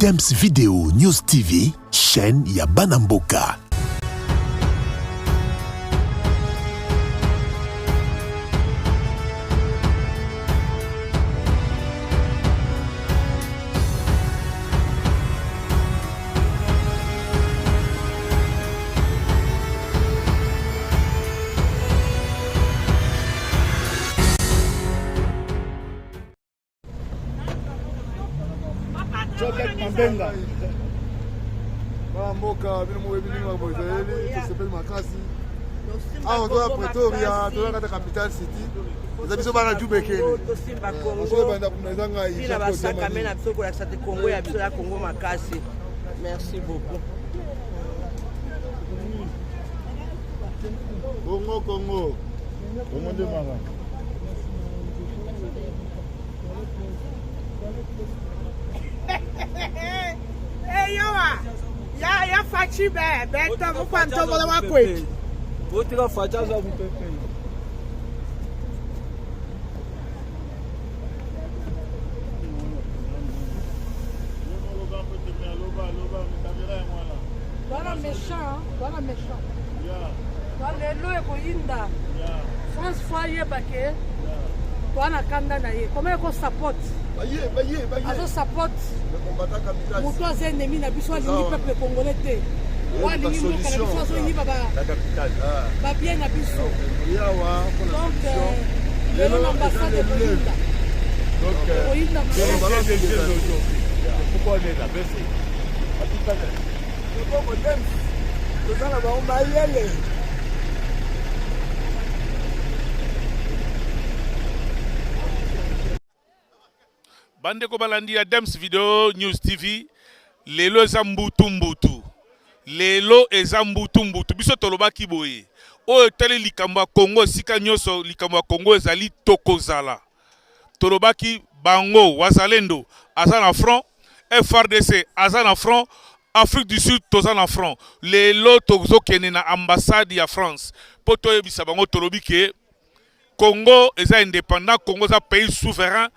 Dems Video News TV, chaîne ya Banamboka. Mambenga. Mboka bino mo ebini ma boyeli, to s'appelle Makasi. Ah, on doit Pretoria, to la capitale city. Vous biso bana Jubekeni. To Simba Congo. On banda kumezanga ici. Bila basaka mena biso ko la sate Congo ya biso la Congo Makasi. Merci beaucoup. Congo Congo. Congo de Mara. Hey, ya fachi be to mo kwanto bola wa kwet. Wote ka facha za mpepe. Bana méchant, bana méchant. Bana lo e ko inda. France foyer bake. Bana kanda na ye. Comment ko support? Baye. Azo support. Moto aza ennemi na biso alingi peuple congolais te. Walingi mboka na biso azolingi ba bien na biso. Donc lelo na ambassade koyinda. Donc koyinda pourquoi on est là baissé le bon modem tozala ba ombayele Bandeko balandi ya Dems Video News TV. Lelo eza mbutu. Lelo eza mbutu. Biso tolobaki boye. Oyo tele likambo ya Congo sika nyoso likambo ya Congo ezali tokozala. Tolobaki bango wazalendo aza na front, FRDC aza na front, Afrique du Sud toza na front. Lelo tozokende na ambassade ya France. Po toyebisa bango tolobi ke Congo eza indépendant, Congo eza pays souverain.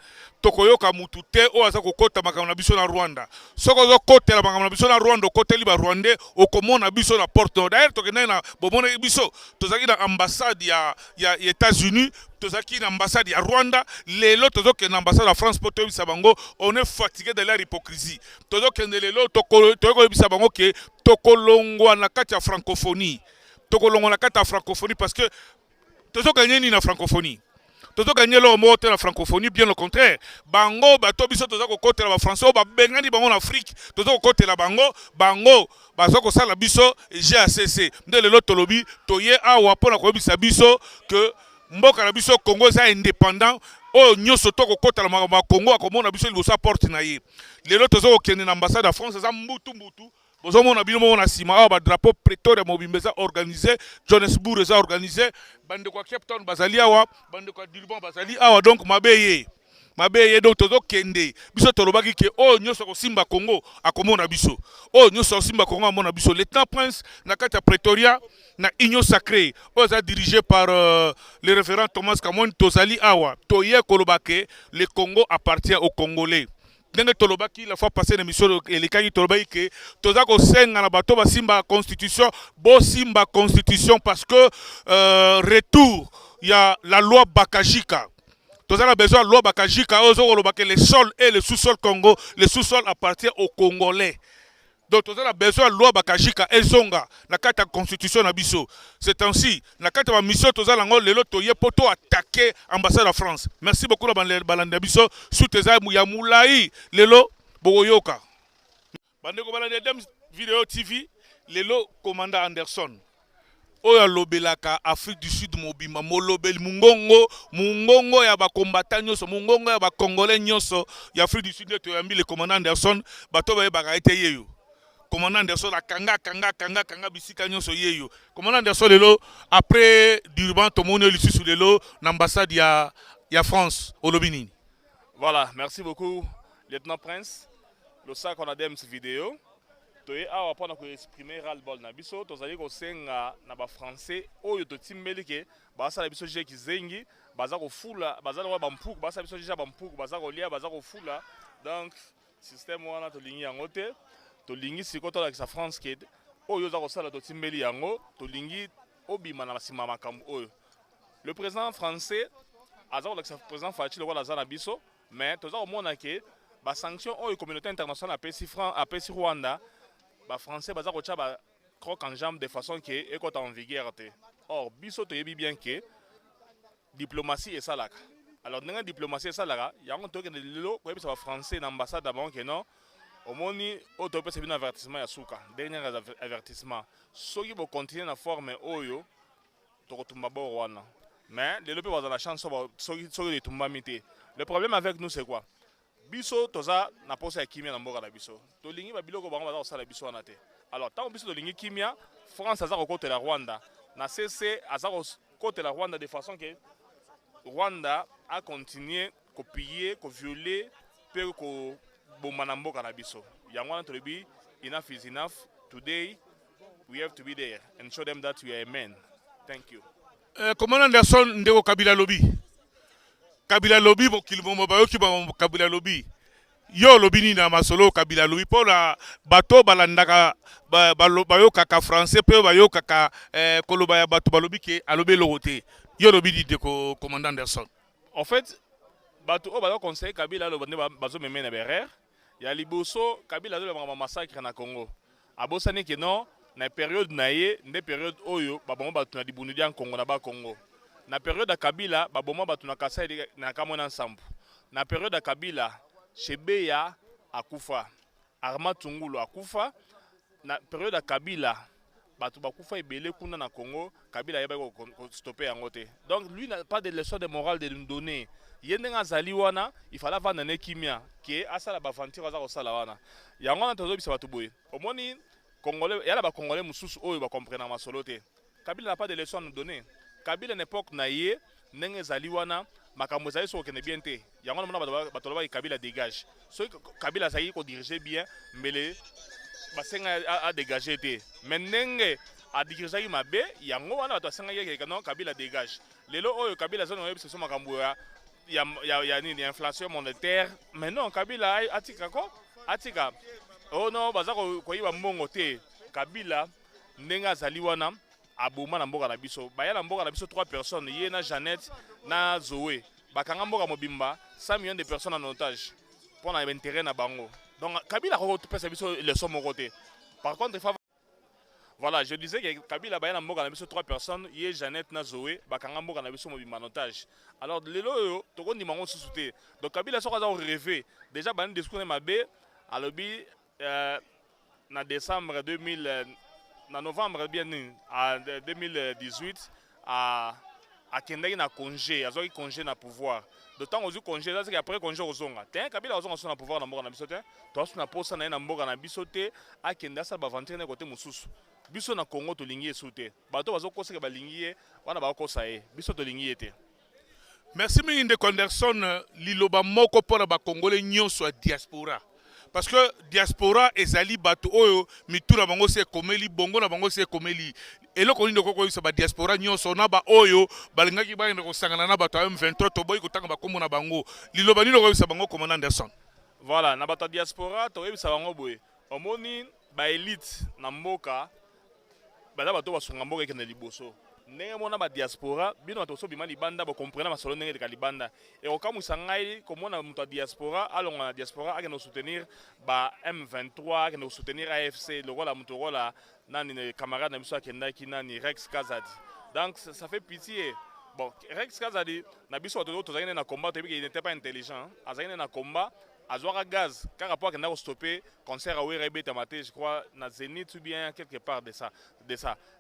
Tokoyoka mutu te o aza kokota makambo na biso na Rwanda. Soko zo kotela makambo na biso na Rwanda okoteli ba Rwandais okomona biso na porte. D'ailleurs tokende na bomona biso tozaki na ambassade ya États-Unis, tozaki na ambassade ya Rwanda, lelo tozokende na ambassade ya France po toyebisa bango on est fatigué de leur hypocrisie. Tozokende lelo tokoyebisa bango ke tokolongwa na kati ya francophonie. Tokolongwa na kati ya francophonie parce que tozokanye ni na francophonie. Toto gagné leur mot la francophonie, bien au contraire. Bango, bato biso toza ko côté la français, ba bengani bango en Afrique, toza ko côté la bango, bazo ko sala biso GACC. Ndele lo tolobi, toye awa pona ko bisa biso que mboka na biso Congo za indépendant. Oh nyoso to ko côté la Congo akomona biso libosa porte na ye. Lelo toza ko kende na ambassade de France za mbutu. Bozomona bino mona sima awa ba drapeau Pretoria Mobimbeza organisé, Johannesburg eza organisé, bande kwa Cape Town bazali awa, bande kwa Durban bazali awa, donc mabeye donc tozo kende biso tolobaki ke o nyoso ko simba Congo akomona biso. O nyoso simba Congo amona biso. Lieutenant Prince na kati ya Pretoria na Union Sacrée, oza dirigé par le révérend Thomas Kamon tozali awa. Toye kolobake le Congo appartient aux Congolais. Ndenge tolobaki la fois passée l'émission elekaki tolobaki ke tozako senga na bato ba simba constitution parce que retour il y a la loi Bakajika. Tozala besoin de loi Bakajika ozo kolobaki les sols et le sous-sol Congo, le sous-sol appartient aux Congolais. Donc tozala besoin de loi Bakajika ezonga na kata constitution na biso. C'est ainsi na kata ba mission tozala ngo lelo toye poto attaquer ambassade de France. Merci beaucoup la balanda biso sous tes ya mulai lelo boyoka. Bandeko balanda Dems Video TV lelo commandant Anderson. Oya lobelaka Afrique du Sud mobima molobeli mungongo ya ba combattant nyoso mungongo ya ba congolais nyoso ya Afrique du Sud to yambi le commandant Anderson bato ba bagaite yeyo. Commandant Anderson la kanga bisika nyonso yeyo. Commandant Anderson lelo après Durban tomono lissu sur lelo l'ambassade ya France au Lobini. Voilà, merci beaucoup Lieutenant Prince. Le sac on a Dems Video. Toye awa pona ko exprimer ras-le-bol na biso tozali ko senga na ba français oyo to timbelike ba sala biso je kizengi baza ko fula baza ko ba mpuku ba sala biso je ba mpuku baza ko lia baza ko fula donc système wana tolingi yango te tolingi siko tolakisa France ke oyo oza kosala totimbeli yango tolingi obima na nsima makambo oyo. Le président français aza kolakisa président Faci lokola aza na biso mais toza komona ke basanction oyo communauté internationale apesi Rwanda bafrançais baza kotya croque en jambe de façon que ekota en vigueur te. Or biso toyebi bien que diplomatie esalaka. Alors ndenge diplomatie esalaka yango tokende lelo koyebisa bafrançais na ambassade d'abord que non omoni oyo topesa bino avertissement ya suka dernier avertissement soki bocontinue na forme oyo tokotumba bor wana mais lelo mpe baza la chance soki etumbami te. Le problème avec nous c'est quoi? Biso toza na posa ya kimia na mboka na biso tolingi babiloko bango baza kosala biso wana te. Alors tant biso tolingi kimia France aza kokotela Rwanda na CC aza kokotela Rwanda de façon que Rwanda a continué ko piller ko violer pe ko bomba na mboka na biso. Yango wana tolobi enough is enough. Today we have to be there and show them that we are a man. Thank you. Commandant Anderson ndeko Kabila lobi. Kabila lobi mokili momo bayoki ba Kabila lobi. Yo lobi ni na masolo Kabila lobi po la bato balandaka bayoka ka français pe bayoka ka koloba ya bato balobi ke alobe logote. Yo lobi di deko commandant Anderson. En fait, bato o ba conseil Kabila lo bande bazo meme na berère. Ya liboso Kabila lo ba massacre na Congo. Abosani ke non na période na ye nde période oyo baboma bato na dibunudi en Congo na ba Congo. Na période ya Kabila baboma bato na Kasai na kamona nsambu. Na période ya Kabila Shebeya akufa, Arma Tungulu akufa. Na période ya Kabila bato bakufa ebele kuna na Congo, Kabila yeba ko stopper yango te. Donc lui n'a pas de leçon de morale de nous donner. Yendenga zali wana, il fallait vendre na kimia qui asala ba aventure za ko sala wana. Yango na tozo bisa bato boye. Omoni Congolais, yala ba Congolais mususu oyo ba comprendre masolo te. Kabila n'a pas de leçon à nous donner. Kabila n'époque na ye ndenge zali wana makambo zali so kene bien te. Yango na bato ba Kabila dégage. So Kabila zali ko diriger bien mbele basenga a dégager te. Mais ndenge a diriger mabe yango wana bato basenga ye non Kabila dégage. Lelo oyo Kabila zone oyo biso makambo ya ni inflation monétaire. Mais non Kabila atika ko atika. Oh non baza ko yiba mbongo te. Kabila ndenge azali wana aboma na mboka na biso baya na mboka na biso 3 personnes ye na Jeannette na Zoé bakanga mboka mobimba 100 millions de personnes en otage pour na intérêt na bango. Donc Kabila ko pesa biso leçon moko te. Par contre voilà, je disais que Kabila baya na mboka na biso 3 personnes ye Jeannette na Zoé bakanga mboka na biso mobimba en otage. Alors lelo yo toko ndima ngo susuté. Donc Kabila soko za rêver déjà ban discours na mabe alobi na décembre 2000 en novembre bien en 2018 à Kendaki na congé, à Zoï congé na pouvoir. D'autant aux congé là c'est qu'après congé aux zonga. T'es Kabila aux zonga sont na pouvoir na mboka na bisote. Toi sur na poste na mboka na bisote à Kenda ça ba vendre na côté mususu. Biso na Congo to lingi esute. Bato bazo kosa ke ba lingi wana ba kosa e. Biso to lingi ete. Merci Minde Anderson liloba moko pour ba Congolais nyonso a diaspora. Parce que diaspora ezali bato oyo mitura bango se komeli bongo na bango se komeli eloko nini koko so ba diaspora nyonso na ba oyo balingaki ba ndeko sangana na bato M23 to boy kotanga bakombo na bango liloba nini ko bango commandant Anderson. Voilà na bato diaspora to yebisa bango boye omoni ba elite na mboka bala bato basunga mboka ekene liboso ndenge mona ba diaspora bino bato so bima libanda ba comprendre masolo ndenge de libanda et okamusa ngai komona muto diaspora alonga na diaspora akeno soutenir ba M23 akeno soutenir AFC lokola muto rola nani camarade na biso akendaki nani Rex Kazadi. Donc ça fait pitié. Bon Rex Kazadi na biso bato tozaki na combat to il n'était pas intelligent azaki na combat azwaka gaz car rapport à stopper concert à Werebe Tamate je crois na Zénith ou bien quelque part de ça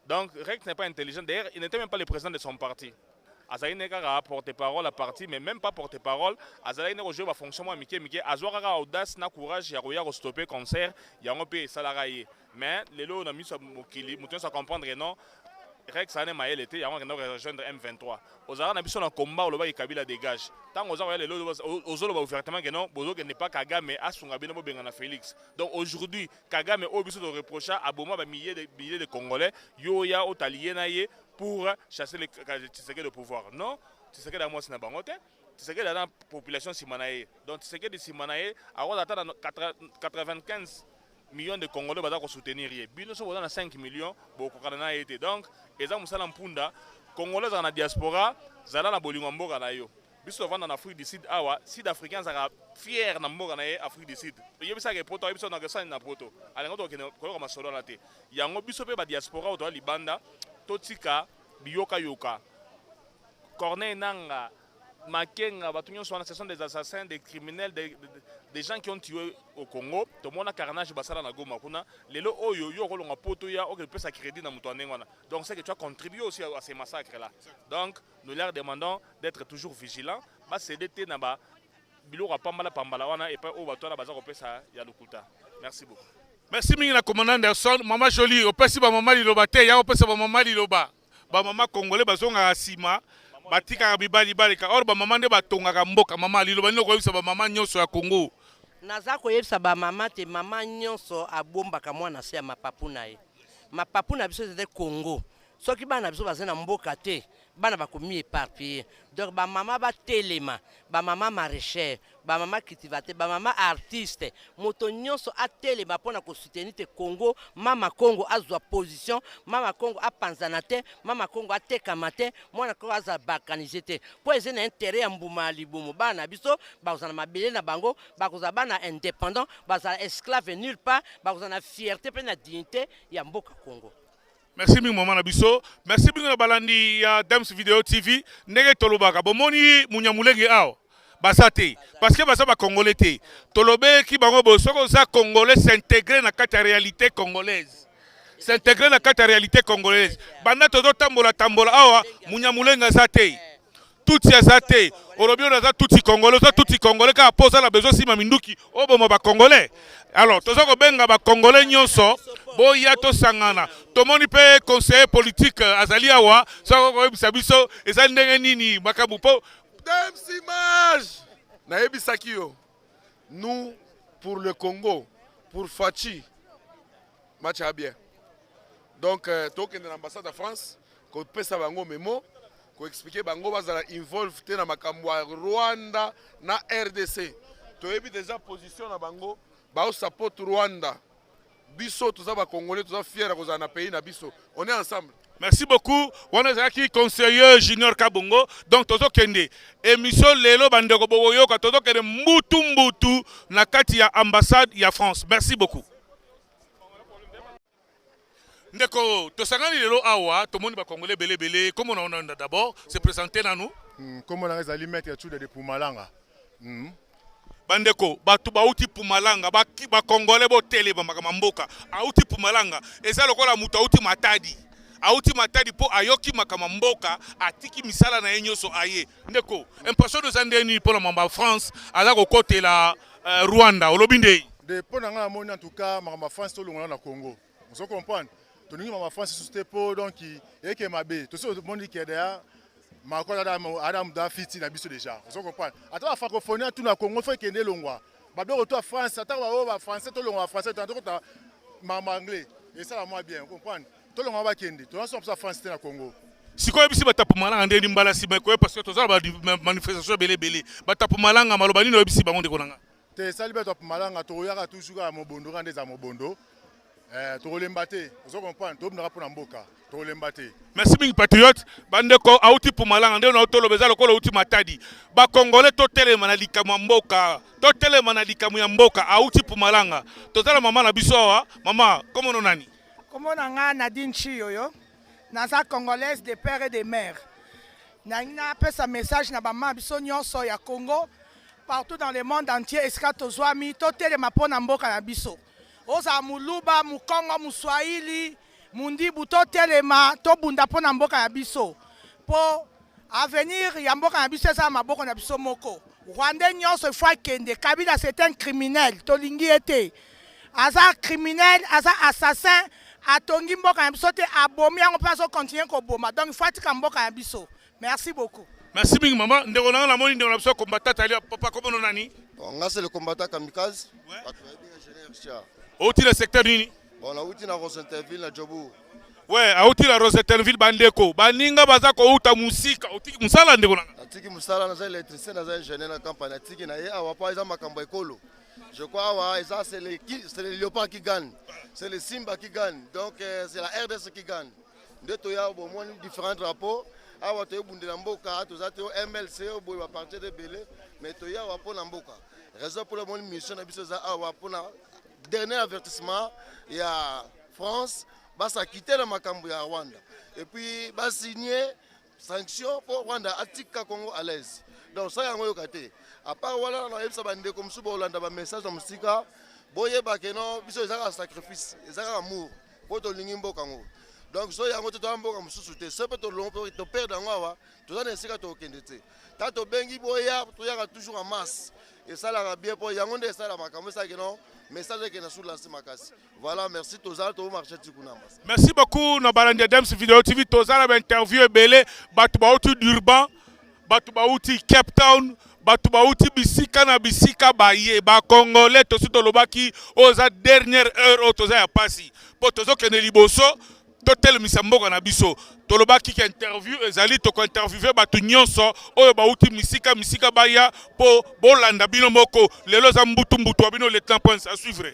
donc Rex n'est pas intelligent d'ailleurs il n'était même pas le président de son parti azali n'est qu'à porte-parole à parti mais même pas porte-parole azali n'est jouer ba fonction Mickey azwaka audace na courage ya roya stopper concert ya ngopé salarié mais lelo na miso mokili mutu ça comprendre non Rex ane mael était avant de rejoindre M23 ozara na biso na combat oloba Kabila dégage tant ozara le ozolo ouvertement que non bozo que n'est pas Kagame asunga bino benga na Félix. Donc aujourd'hui Kagame o biso de reprocher à boma ba milliers de Congolais yo ya otalié na ye pour chasser les Tshisekedi de pouvoir. Non, Tshisekedi à moi c'est na bangote Tshisekedi a la population simanaye. Donc Tshisekedi simanaye a atteint 95 millions de Congolais qui soutenir. Bino so dans 5 millions beaucoup kana été. Donc eza musala mpunda Congolais dans la diaspora zala na bolingo mboka na yo. Biso vanda en Afrique du Sud awa Sud-Africains sont fiers na mboka na Afrique du Sud. Yebisa ke poto yebisa na kesani na poto. Alengo to ko ma solo na te. Yango biso pe ba diaspora o to libanda totika biyoka yoka. Corneille Nanga, Makenga, ce sont des assassins, des criminels, des gens qui ont tué au Congo. Tout le monde a carnage basala na Goma. Les lots oyo yo rolonga poto ya ok peut s'accréditer dans mutuane ngwana. Donc c'est que tu as contribué aussi à ces massacres là. Donc nous leur demandons d'être toujours vigilants. Ba CDT na ba biloko pambala pambala wana et pas o bato na baza ko pesa ya lokuta. Merci beaucoup. Merci mingi commandant Anderson, maman Jolie, opesi ba maman liloba te, ya opesi ba maman liloba. Ba maman congolais bazonga sima. Batika bibali balika or ba mama nde batongaka mboka mama liloba nino koyebisa ba mama nyonso ya Congo. Naza koyebisa ba mama te mama nyonso abombaka mwana se ya mapapu na ye. Mapapu na biso zete Congo. Soki bana biso bazena mboka te bana bakomi éparpillé. Donc ba mama ba telema, ba mama maraîcher, ba mama cultivateur, ba mama artiste, moto nyonso a telema pona ko soutenir te Congo, mama Congo azwa position, mama Congo a panzana te, mama Congo a tekama te, mwana Congo aza balkaniser te. Po ezena intérêt ya mbuma libumu bana biso bazana mabele na bango, bakoza bana indépendant, bazala esclave nulle part, bazana fierté pe na dignité ya mboka Congo. Merci ming maman Nabiso. Merci ming na balandi ya Dems Video TV. Ndenge tolobaka bomoni munyamulenge awo. Basate parce que basa ba congolais te. Tolobe ki bango bosoko za congolais s'intégrer na kata réalité congolaise. S'intégrer na kata réalité congolaise. Banda todo tambola awa munyamulenge zate. Tuti azate. Orobio na za tuti congolais ka posa la besoin si maminduki obo ba congolais. Alors, tous les Congolais nyonso, boya to sangana. Tomoni pe conseiller politique azali awa, soko bisabiso eza ndenge nini makabupo. Dems image. Na ebisaki yo. Nous pour le Congo, pour Fachi, match à bien. Donc token de l'ambassade de France, ko pesa bango memo, ko expliquer bango bazala involve te na makambo ya Rwanda na RDC. To ebi déjà position na bango. Bao support Rwanda. Biso tous les Congolais, tous les fiers de na pays na biso. On est ensemble. Merci beaucoup. On est aquí conseiller Junior Kabongo. Donc tozo kende émission lelo bandeko boyo ka tozo kende mbutu na kati ya ambassade ya France. Merci beaucoup. Ndeko tosangani lelo awa to moni ba Congolais belé comme on a d'abord se présenter na nous. Comme on a les aliments de Pumalanga. Bandeko batu bauti Pumalanga ba Congolais bo tele ba makamboka auti Pumalanga eza lokola mutu auti Matadi auti Matadi po ayoki makamboka atiki misala na enyoso aye ndeko impression de zandeni pour la mamba France ala ko côté la Rwanda olobinde de pona nga moni en tout cas mamba France to longa na Congo vous comprenez to ningi mamba France c'était po donc eke mabe to so moni ke derrière Makola Adam Dafiti na biso déjà. Vous comprenez? Attends la francophonie tout na Congo faut kende longwa. Ba be retour France, attends ba français to longwa français to ta mama anglais. Et ça la moi bien, vous comprenez? To longwa ba kende. To na so France na Congo. Siko yebisi batapu malanga ndeni mbala siba ko parce que to za ba manifestation belé. Batapu malanga malobani no yebisi bango ndeko nanga. Te sali batapu malanga to yaka toujours à Mobondo rande za Mobondo. To lembate, vous comprenez? To bna pour na mboka. To lembate. Merci ming patriote bandeko auti Pumalanga nde na otolo bezalo ko auti Matadi ba Congolais to telema na likamu mboka to telema na likamu ya mboka auti Pumalanga tozala mama na biso wa mama comment on nani comment nga Nadine Chiyoyo naza congolaise de père et de mère na pesa message na ba mama biso nyonso ya Congo partout dans le monde entier eskato zwami to telema pona mboka na biso oza muluba mukongo muswahili Mundibu to telema to bunda pona mboka ya biso po avenir ya mboka ya biso sa maboko na biso moko Rwanda nyonso fois kende Kabila c'est un criminel to lingi ete aza criminel aza assassin atongi mboka ya biso te abomi yango paso continuer ko boma donc faut tika mboka ya biso. Merci beaucoup. Merci bing maman ndeko na moni ndeko na biso combattant ali papa comment nani on c'est le combattant kamikaze au le secteur nini on a outil na Rosenterville na Djobu. Ouais, auti la Rosettenville bandeko. Baninga baza ko uta musika, otiki musala ndeko nanga. Atiki musala naza électricien naza ingénieur na campagne atiki na ye awa pa eza makambo ekolo. Je crois awa eza c'est le léopard qui gagne. C'est le Simba qui gagne. Donc c'est la RDC qui gagne. Nde to ya bo moni différents drapeaux. Awa to bundela mboka to za to MLC bo ba partir de belé mais to ya wa pona mboka. Raison pour le mon mission na biso za awa pona dernier avertissement il y a France basa quitter la makambo ya Rwanda et puis ba signer sanction pour Rwanda atika Congo à l'aise. Donc ça yango yokate. À part wala na yebisa bande comme suba Hollande ba message na musika boye ba ke non biso ezaka sacrifice, ezaka amour pour to lingi mboka ngo. Donc so yango to mboka mususu te, se peut to lompo to perdre ngwa to za nesika to kende te. Ta to bengi boya to yaka toujours en masse. Et ça la bien pour yango nde ça la makambo ça ke non. Message que nous avons lancé Makassi. Voilà, merci Tozal, tout marché Tikounamba. Merci beaucoup, nos Balandia Dems Vidéo TV. Tozal a interview belé, Batubauti d'Urban, Batubauti Cape Town, Batubauti Bisika na Bisika Baye, Ba Congolais, Tosu Tolobaki, Oza dernière heure, Toza a passé. Pour Tozo Keneliboso, Totel Misamboka na Biso. Tolobaki qui interview, Ezali Toko interviewé, Batu Nyonso, Oyo Bauti Misika, Misika Baya, Po Bolanda Bino Moko, Lelo Zambutu Mbutu, Abino le temps point à suivre.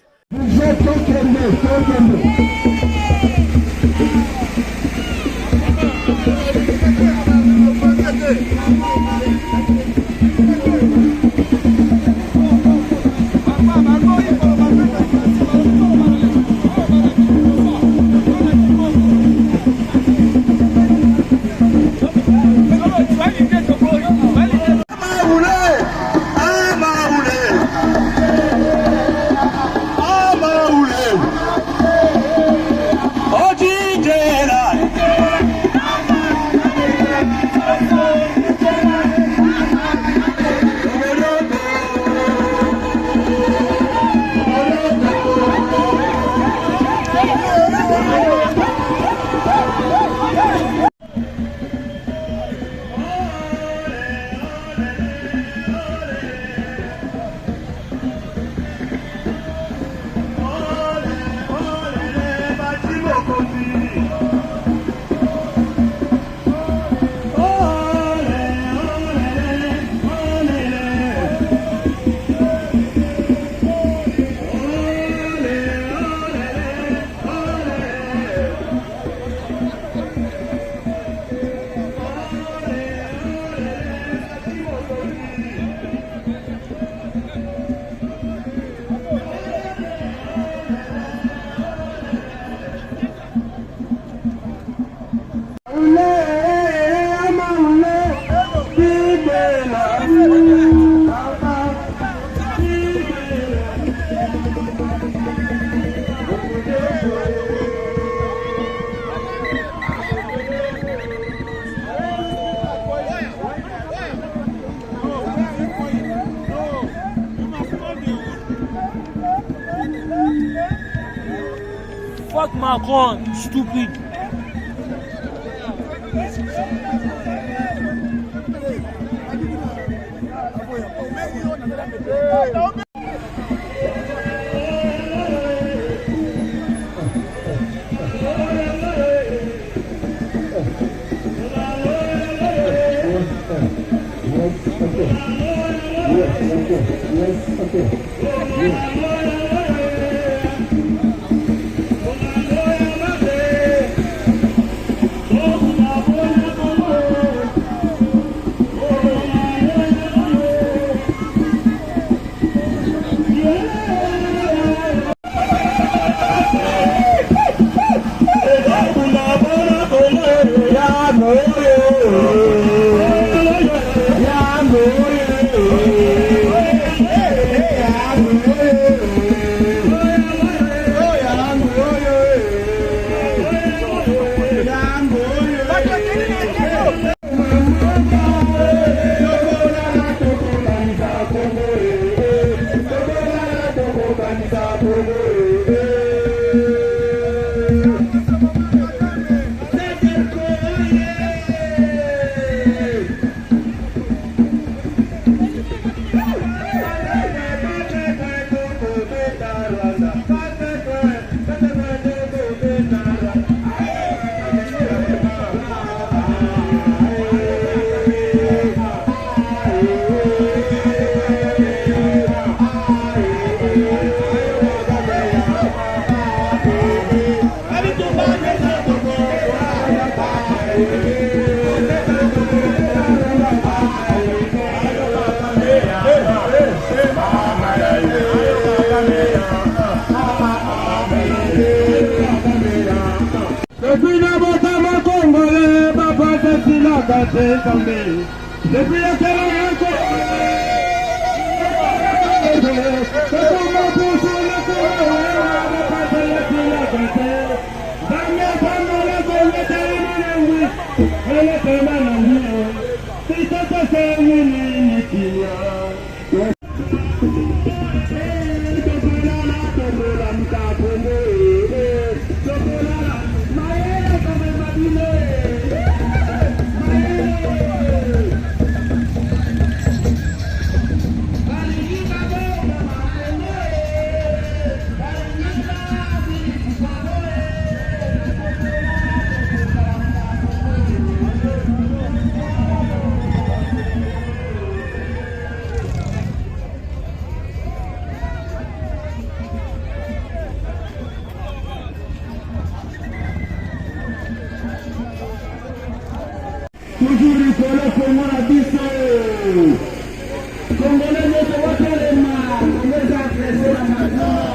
Fuck Macron, stupid. Depuis la bataille congolais, papa c'est la cassée tombée. Depuis la terre toujours il faut le Congo à Bissau. Congolais ne se voient pas les mains, on les a pressés la maintenant.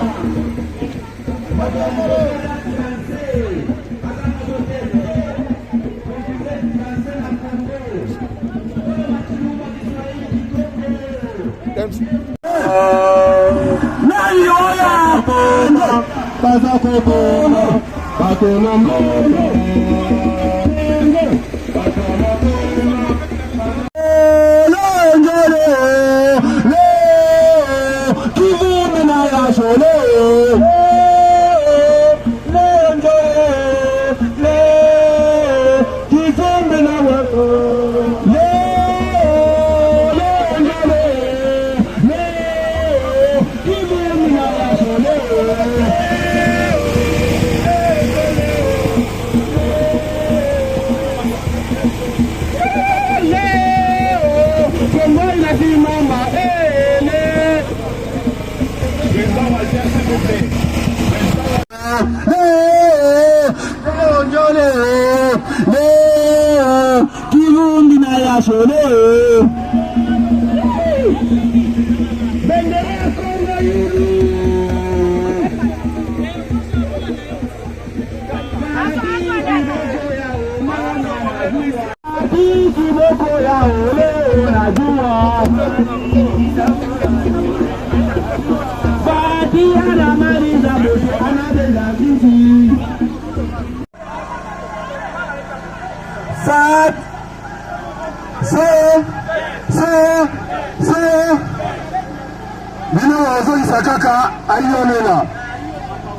Kaka ayonela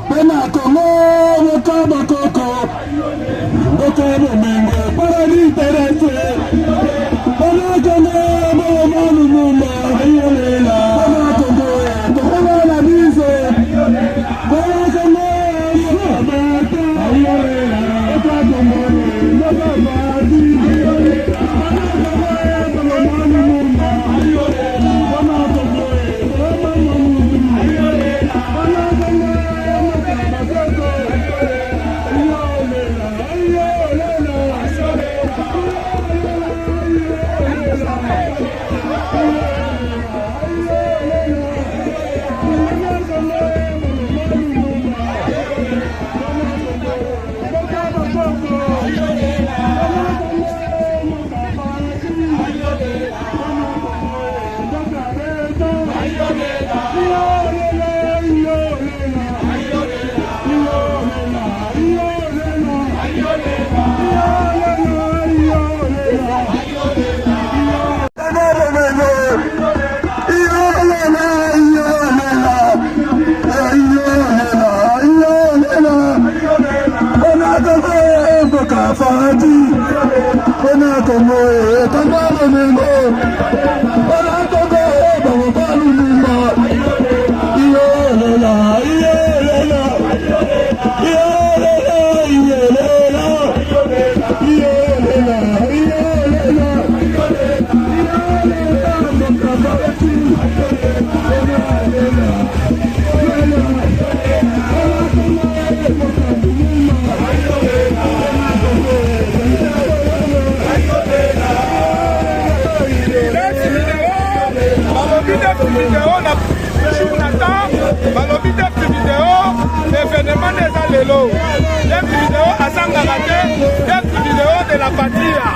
pena Congo mokaba koko mokaba mengo para l'interesse pena Congo manu mumba ayonela pena Congo tokola la mise pena Congo mabata ayonela pena Congo mabata ayonela pena Congo manu mumba ayonela pena Congo la patria.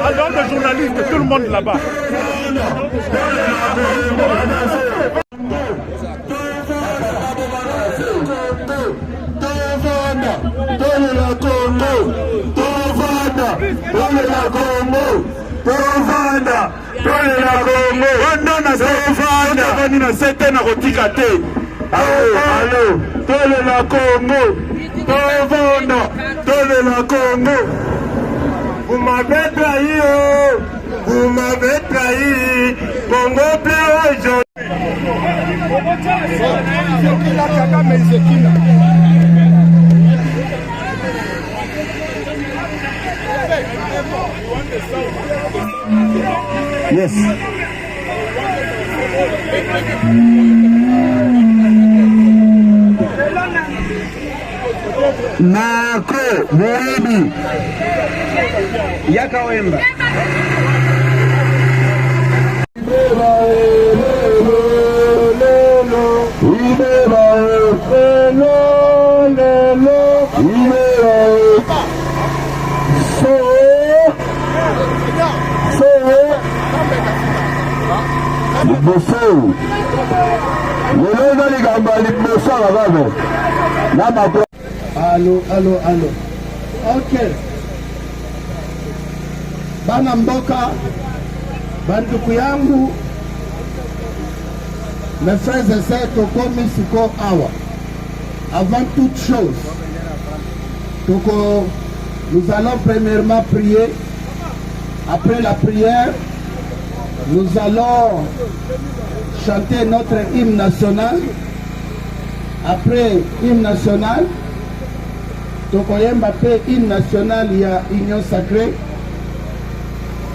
Alors les journalistes, tout le monde là-bas. Vous m'avez trahi, vous m'avez trahi, Congo plus aujourd'hui. Yes. Nako Moibi Yaka Wemba. Allô. Ok. Bana mboka, banduku yangu, mes frères et sœurs, tokomi siko awa. Avant toute chose, nous allons premièrement prier. Après la prière, nous allons chanter notre hymne national. Après hymne national, tokoyemba pe hymne national ya Union Sacrée.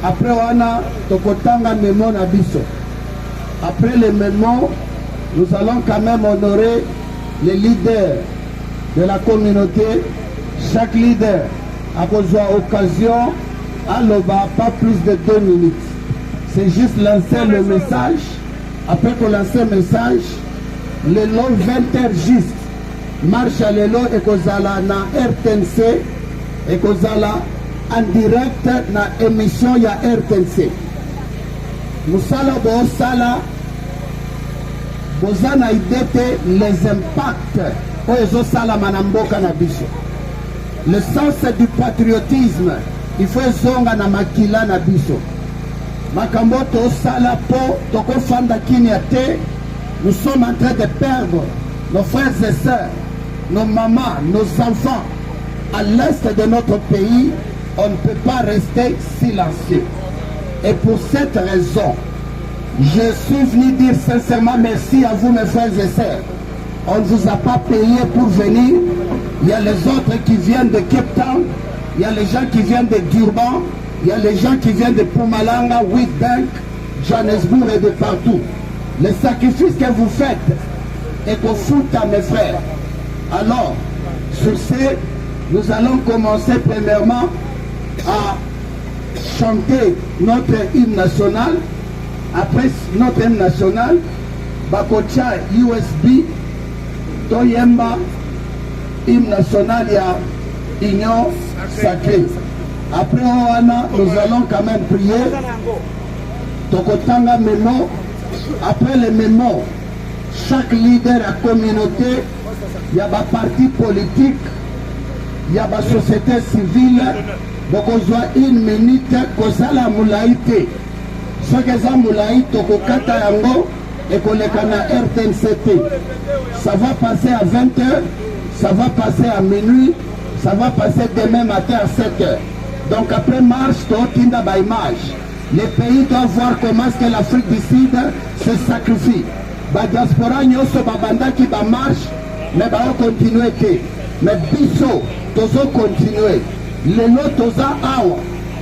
Après wana tokotanga mémo na biso. Après les mémos, nous allons quand même honorer les leaders de la communauté. Chaque leader a besoin d'occasion à l'oba, pas plus de 2 minutes. C'est juste lancer le message. Après qu'on lance le message, le long 20h juste, marche à l'élo et kozala na RTNC et kozala en direct na émission ya RTNC. Musala bo sala bozana idete les impacts o ezo sala manamboka na biso. Le sens du patriotisme, il faut zonga na makila na biso. Makambo to sala po toko fanda kinya te. Nous sommes en train de perdre nos frères et sœurs, nos mamans, nos enfants. À l'est de notre pays, on ne peut pas rester silencieux. Et pour cette raison, Je suis venu dire sincèrement merci à vous mes frères et sœurs. On ne vous a pas payé pour venir. Il y a les autres qui viennent de Cape Town, il y a les gens qui viennent de Durban, il y a les gens qui viennent de Mpumalanga, Witbank, Johannesburg et de partout. Le sacrifice que vous faites est qu'au foot à mes frères. Alors, sur ce, nous allons commencer premièrement à chanter notre hymne national. Après notre hymne national, Bakocha USB, Toyemba, hymne national, il y a Union Sacrée. Après nous allons quand même prier. Tokotanga Memo. Après les mémos, chaque leader à communauté, il y a des partis politiques, il y a des sociétés civiles, donc on doit une minute pour ça la moulaïté. Ce que ça moulaïté, Tokokata Yango et Kolekana RTNCT. Ça va passer à 20h, ça va passer à minuit, ça va passer demain matin à 7h. Donc après marche, Tokinda by marche. Les pays doivent voir comment est-ce que l'Afrique du Sud se sacrifie. La diaspora nyoso babanda qui va marche, mais va continuer que. Mais biso, tozo continuer. Les lots toza awa,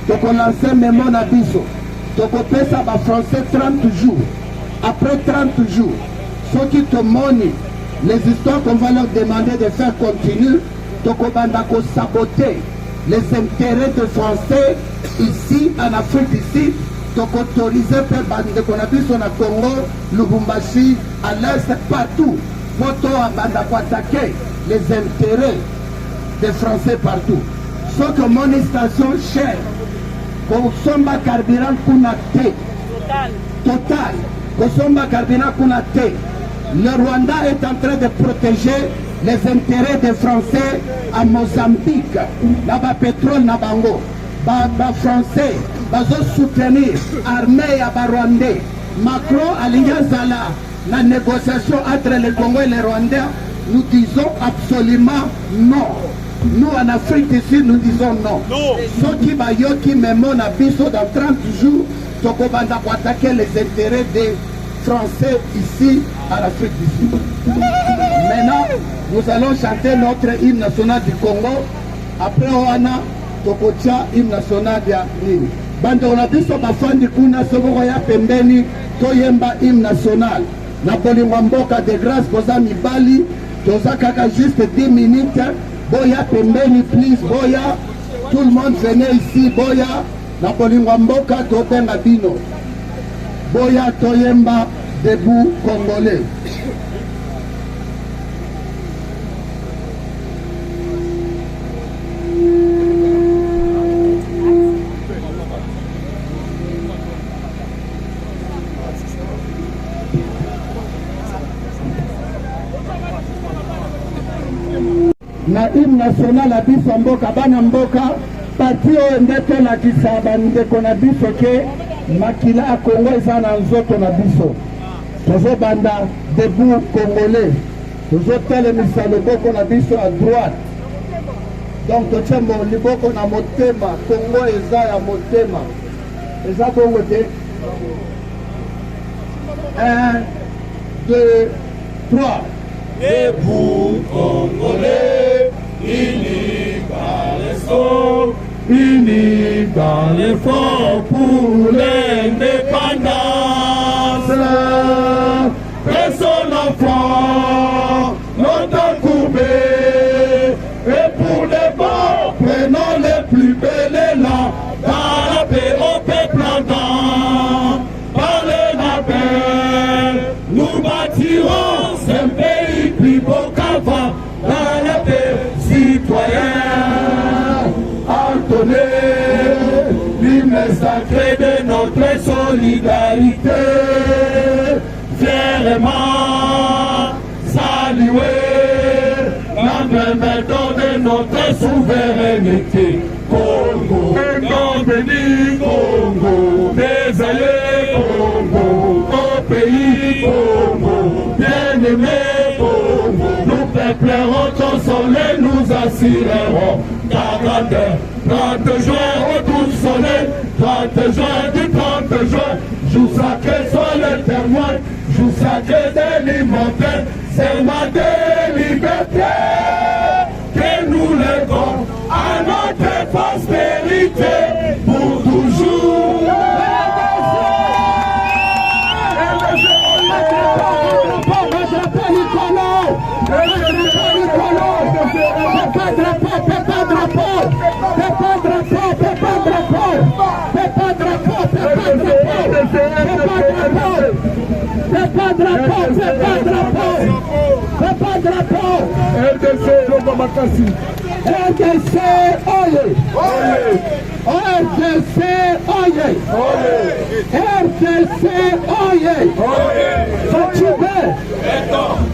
toko lancer mémo na biso. Toko pesa ba français 30 jours. Après 30 jours, ceux qui te monient, les histoires qu'on va leur demander de faire continuer, toko banda ko saboter les intérêts des Français ici en Afrique ici, donc autorisé par bande qu'on a vu sur le Congo, Lubumbashi, à l'est, partout, pour attaquer les intérêts des Français partout. Sauf que mon station chère, qu'on somba carburant qu'on a té, total, qu'on somba carburant qu'on a té. Le Rwanda est en train de protéger les intérêts des Français à Mozambique. Là-bas, pétrole, Nabango. Les Français, ils soutenir l'armée à Rwandais. Macron, à l'Ignazala, la négociation entre les Congolais et les Rwandais, nous disons absolument non. Nous, en Afrique ici, nous disons non. Ceux qui qui même mon abisso dans 30 jours, Toko Banda pour attaquer les intérêts des Français ici en Afrique du Sud. Maintenant, nous allons chanter notre hymne national du Congo. Après, on a Tokocha, hymne national de Nini. Bande on a vu sur ma fan du Kuna, Soboya Pembeni, Toyemba, hymne national. Napoli Mwamboka de grâce, Boza Mibali, Toza Kaka juste 10 minutes. Boya Pembeni, please, Boya. Tout le monde venez ici, Boya. Napoli Mwamboka, Tobenga Bino. Boya Toyemba, debout congolais. Na hymne national à biso mboka bana mboka parti oyo nde tolakisa bandeko na biso ke makila ya Congo eza na nzoto na biso. Tozobanda debout congolais, tozotelemisa loboko na biso à droite. Donc totie liboko na motema, Congo eza ya motema, eza bongo te. 1, 2, 3. Debout congolais, unis par les sons, unis dans l'effort pour l'indépendance. Pressons l'enfant, longtemps courbé, et pour les bons, prenons les plus belles élans, dans la paix au peuple entend. Par la paix, nous bâtirons un pays plus beau qu'avant, dans la paix citoyen. Entonner l'hymne sacré de notre solidarité, fièrement saluer l'emblème de notre souveraineté. Congo, nom béni, Congo, des alliés, Congo, au pays, Congo, bien-aimé, Congo, nous peuplerons ton soleil, nous assurerons ta grandeur. 30 juin, retour soleil, 30 juin du 30 juin, jour sacré, soleil. le témoin, jour sacré de l'immortel, c'est ma liberté que nous lèvons à notre prospérité pour toujours. RDC Lomba Makasi. RDC oye. RDC oye. RDC oye.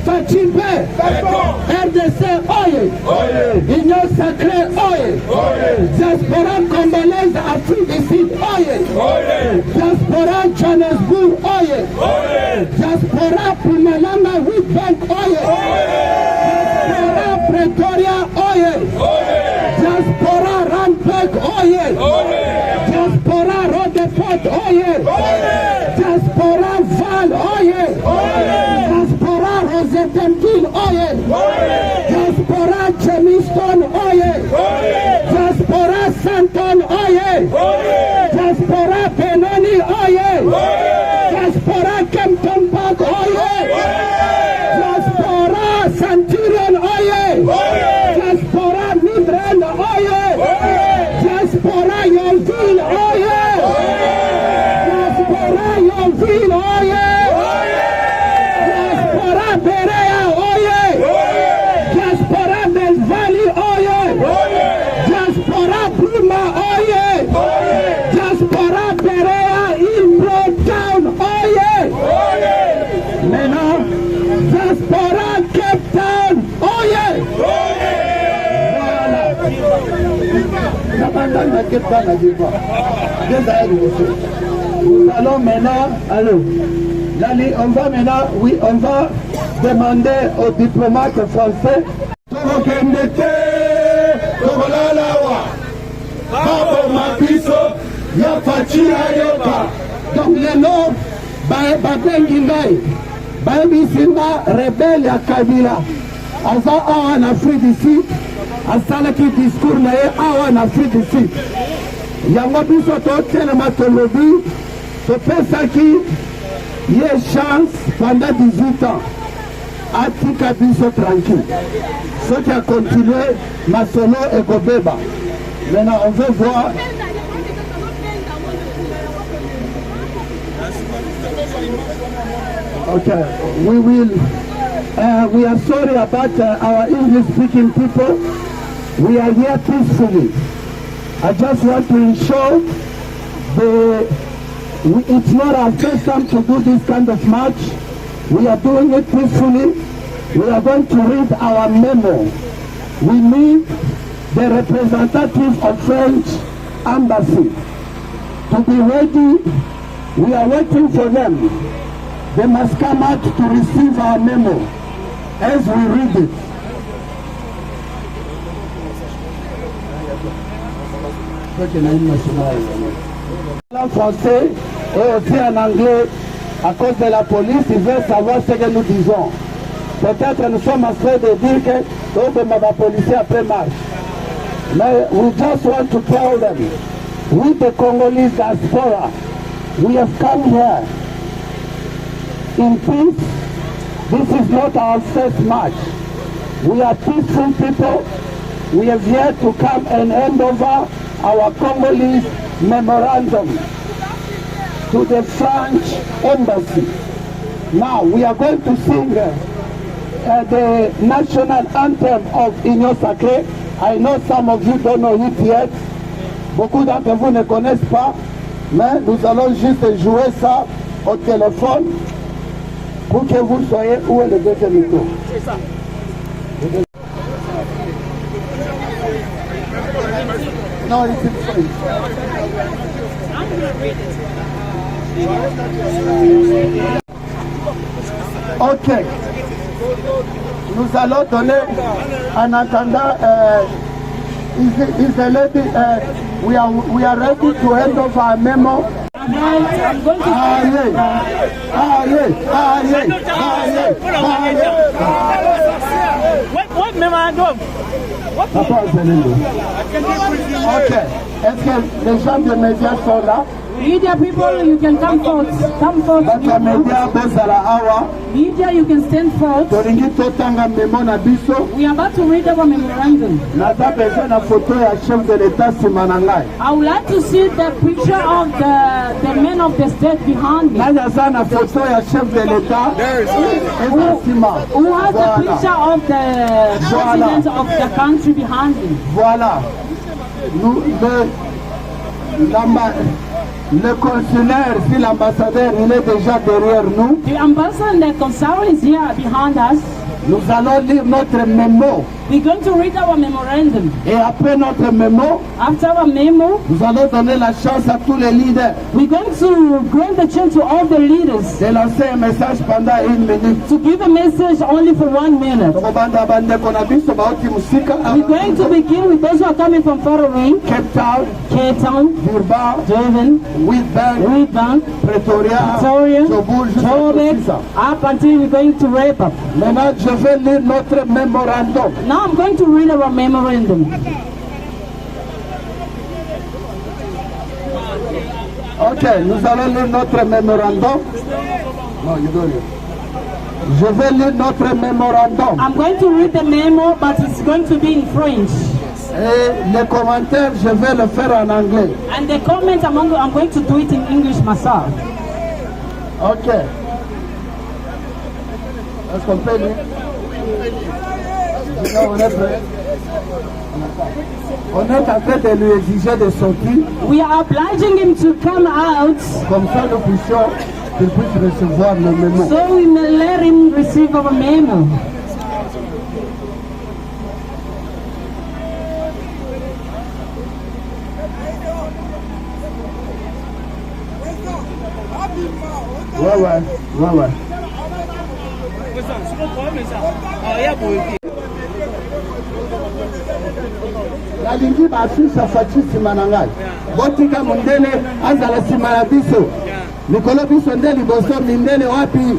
Fatibé. RDC oye. Union sacrée oye. Diaspora congolaise Afrique du Sud oye. Diaspora Johannesburg oye. Diaspora Pumalanga Witbank oye. Diaspora Pretoria oye. Diaspora Randburg oye. Diaspora Rodefort oye. Diaspora Val oye. Diaspora Rosettenville oye. Diaspora Jamestown oye. Diaspora Santon oye. Diaspora Benoni oye. Diaspora Kempton Park oye. Diaspora Centurion oye. Diaspora Midland oye. Diaspora Yonville oye. Diaspora Yonville oye. Diaspora Berea oye. Diaspora Bell Valley oye. Diaspora Bruma oye. Diaspora Berea Ilbro Town oye. Maintenant, Diaspora Cape Town oye. Nous allons maintenant, on va maintenant, oui, on va demander aux diplomates français. Donc les noms, babengi ngai, babisinga rebelle ya Kabila, aza awa en Afrique du Sud, asalaki discours na ye awa en Afrique du Sud. Yango biso totelema tolobi, topesaki ye chance pendant 18 ans. Atika biso tranquille. Ceux qui a continué, Masolo et Gobeba. Maintenant on veut voir. Okay, we will. We are sorry about our English-speaking people. We are here peacefully. I just want to ensure it's not our first time to do this kind of march. We are doing it peacefully. We are going to read our memo. We need the representative of French embassy to be ready. We are waiting for them. They must come out to receive our memo as we read it. En français et aussi en anglais, à cause de la police, ils veulent savoir ce que nous disons. Peut-être nous sommes en train de dire que la police après marche. Mais we just want to tell them, we the Congolese diaspora, we have come here in peace. This is not our first march. We are peaceful people. We have yet to come and hand over our Congolese memorandum to the French embassy. Now we are going to sing the national anthem of Union Sacrée. I know some of you don't know it yet. Beaucoup d'entre vous ne connaissent pas, mais nous allons juste jouer ça au téléphone pour que vous soyez où est le deuxième micro. C'est ça. No, it's in French. I'm going to read it. Ok. Nous allons donner en attendant. Is the lady? We are ready to hand over a memo. I'm going to... What memorandum? Papa Zelendo. Ok. Est-ce que les gens des médias sont là? Media people, you can come forth. Come forth. Media, you can stand forth. We are about to read our memorandum. I would like to see the picture of the man of the state behind me. Who has the picture of the president of the country behind him? Voilà. Le consulaire, si l'ambassadeur, il est déjà derrière nous. The ambassador and the consul is here behind us. Nous allons lire notre mémo. We're going to read our memorandum. Et après notre mémo, after our memo, nous allons donner la chance à tous les leaders. We're going to grant the chance to all the leaders. De lancer un message pendant 1 minute. To give a message only for 1 minute. We're going to begin with those who are coming from far away. Cape Town, Durban, Witbank, Pretoria, Joburg, up until we're going to wrap up. Maintenant, je vais lire notre mémorandum. Now I'm going to read our memorandum. Ok, nous allons lire notre mémorandum. Non, you don't read. Je vais lire notre mémorandum. I'm going to read the memo, but it's going to be in French. Et les commentaires, je vais le faire en anglais. And the comments, I'm going to do it in English myself. Ok. Est-ce qu'on peut lire? On est en train de lui exiger de sortir. We are obliging him to come out. Comme ça, nous puissions qu'il puisse recevoir le mémo. So we may let him receive our memo. Ouais. nalingi bafisa faci nsima na ngai botika mondele azala nsima na biso mikolo biso nde liboso mindele wapi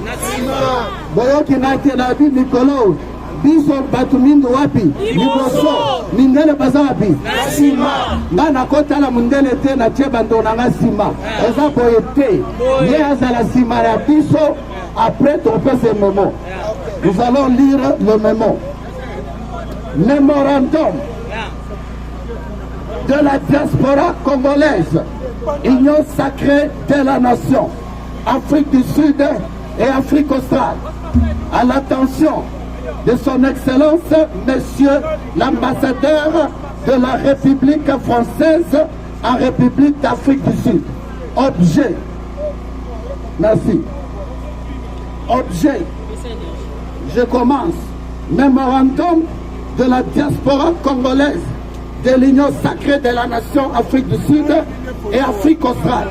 boyoki nate na bi mikolo biso bato mindu wapi liboso mindele baza wapi nga nakotala mondele te natie bando na nga nsima eza boye te ye azala nsima ya biso. Après topese mémo. Nous allons lire le mémo. Mémorandum de la diaspora congolaise, Union sacrée de la nation, Afrique du Sud et Afrique australe, à l'attention de son Excellence, Monsieur l'ambassadeur de la République française en République d'Afrique du Sud. Objet. Merci. Objet. Je commence. Mémorandum de la diaspora congolaise de l'Union sacrée de la nation Afrique du Sud et Afrique australe.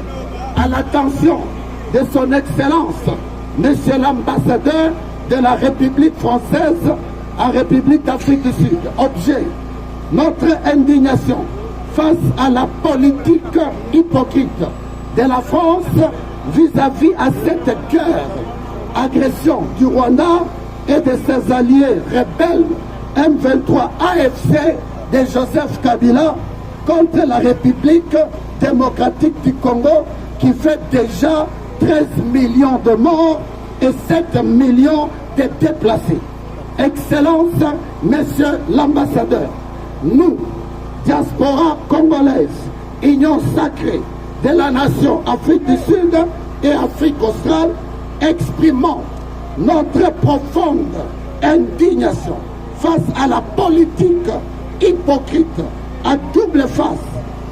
À l'attention de son Excellence, Monsieur l'ambassadeur de la République française en République d'Afrique du Sud. Objet. Notre indignation face à la politique hypocrite de la France vis-à-vis à cette guerre. Agression du Rwanda et de ses alliés rebelles M23 AFC de Joseph Kabila contre la République démocratique du Congo qui fait déjà 13 millions de morts et 7 millions de déplacés. Excellence, Monsieur l'ambassadeur, nous, diaspora congolaise, Union sacrée de la nation Afrique du Sud et Afrique australe, exprimons notre profonde indignation face à la politique hypocrite à double face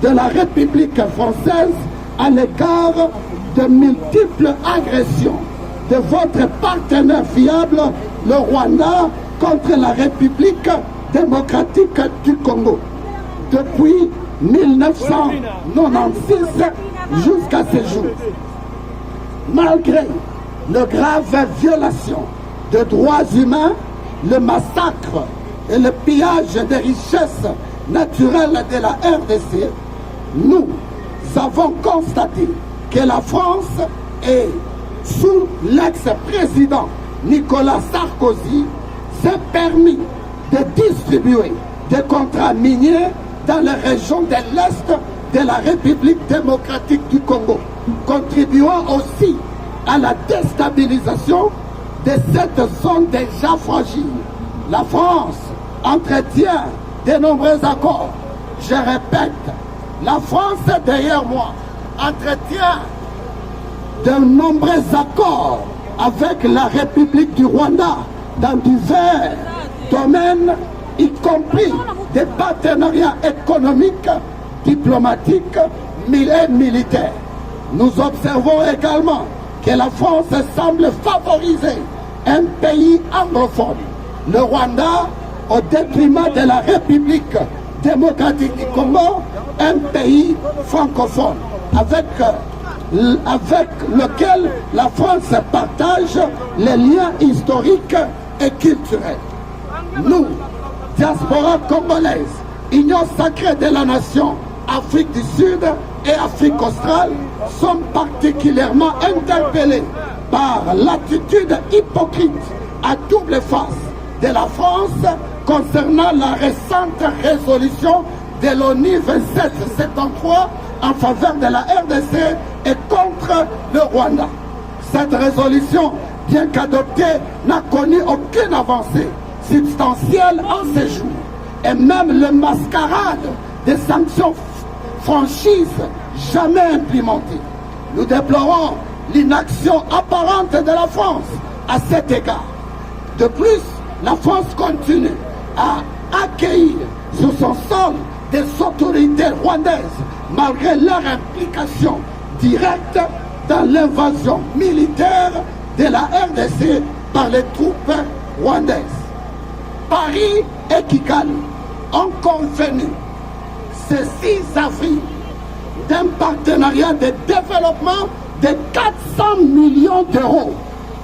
de la République française à l'égard de multiples agressions de votre partenaire fiable, le Rwanda, contre la République démocratique du Congo. Depuis 1996 jusqu'à ce jour, malgré de graves violations de droits humains, le massacre et le pillage des richesses naturelles de la RDC, nous avons constaté que la France est sous l'ex-président Nicolas Sarkozy s'est permis de distribuer des contrats miniers dans les régions de l'Est de la République démocratique du Congo, contribuant aussi à la déstabilisation de cette zone déjà fragile. La France entretient de nombreux accords. Je répète, la France derrière moi entretient de nombreux accords avec la République du Rwanda dans divers domaines, y compris des partenariats économiques, diplomatiques et militaires. Nous observons également que la France semble favoriser un pays anglophone, le Rwanda, au détriment de la République démocratique du Congo, un pays francophone, avec lequel la France partage les liens historiques et culturels. Nous, diaspora congolaise, Union sacrée de la nation, Afrique du Sud et Afrique australe, sommes particulièrement interpellés par l'attitude hypocrite à double face de la France concernant la récente résolution de l'ONU 2773 en faveur de la RDC et contre le Rwanda. Cette résolution, bien qu'adoptée, n'a connu aucune avancée substantielle en ces jours. Et même le mascarade des sanctions franchises jamais implémentées. Nous déplorons l'inaction apparente de la France à cet égard. De plus, la France continue à accueillir sur son sol des autorités rwandaises malgré leur implication directe dans l'invasion militaire de la RDC par les troupes rwandaises. Paris et Kigali ont convenu ce 6 avril d'un partenariat de développement de 400 millions d'euros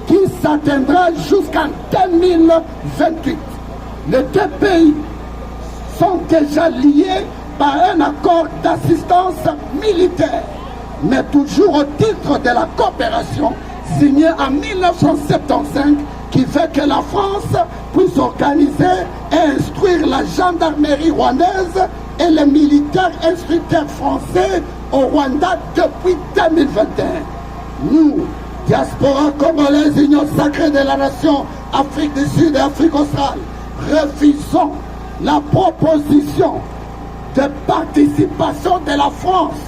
qui s'atteindra jusqu'en 2028. Les deux pays sont déjà liés par un accord d'assistance militaire, mais toujours au titre de la coopération signé en 1975 qui fait que la France puisse organiser et instruire la gendarmerie rwandaise et les militaires instructeurs français au Rwanda depuis 2021. Nous, diaspora congolaise, Union sacrée de la nation, Afrique du Sud et Afrique australe, refusons la proposition de participation de la France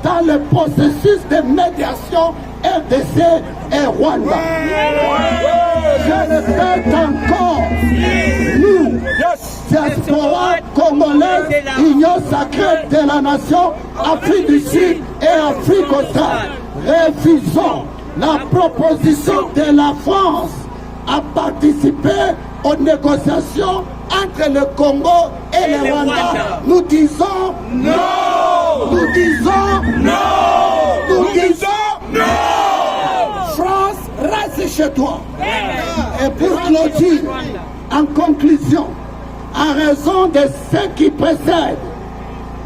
dans le processus de médiation RDC et Rwanda. Je répète encore, nous, diaspora congolaise, Union sacrée de la nation, Afrique du Sud et Afrique australe, refusons la proposition de la France à participer aux négociations entre le Congo et le Rwanda. Nous disons non. Nous disons non. Nous disons non. France, reste chez toi. Et pour clôturer, en conclusion, en raison de ce qui précède,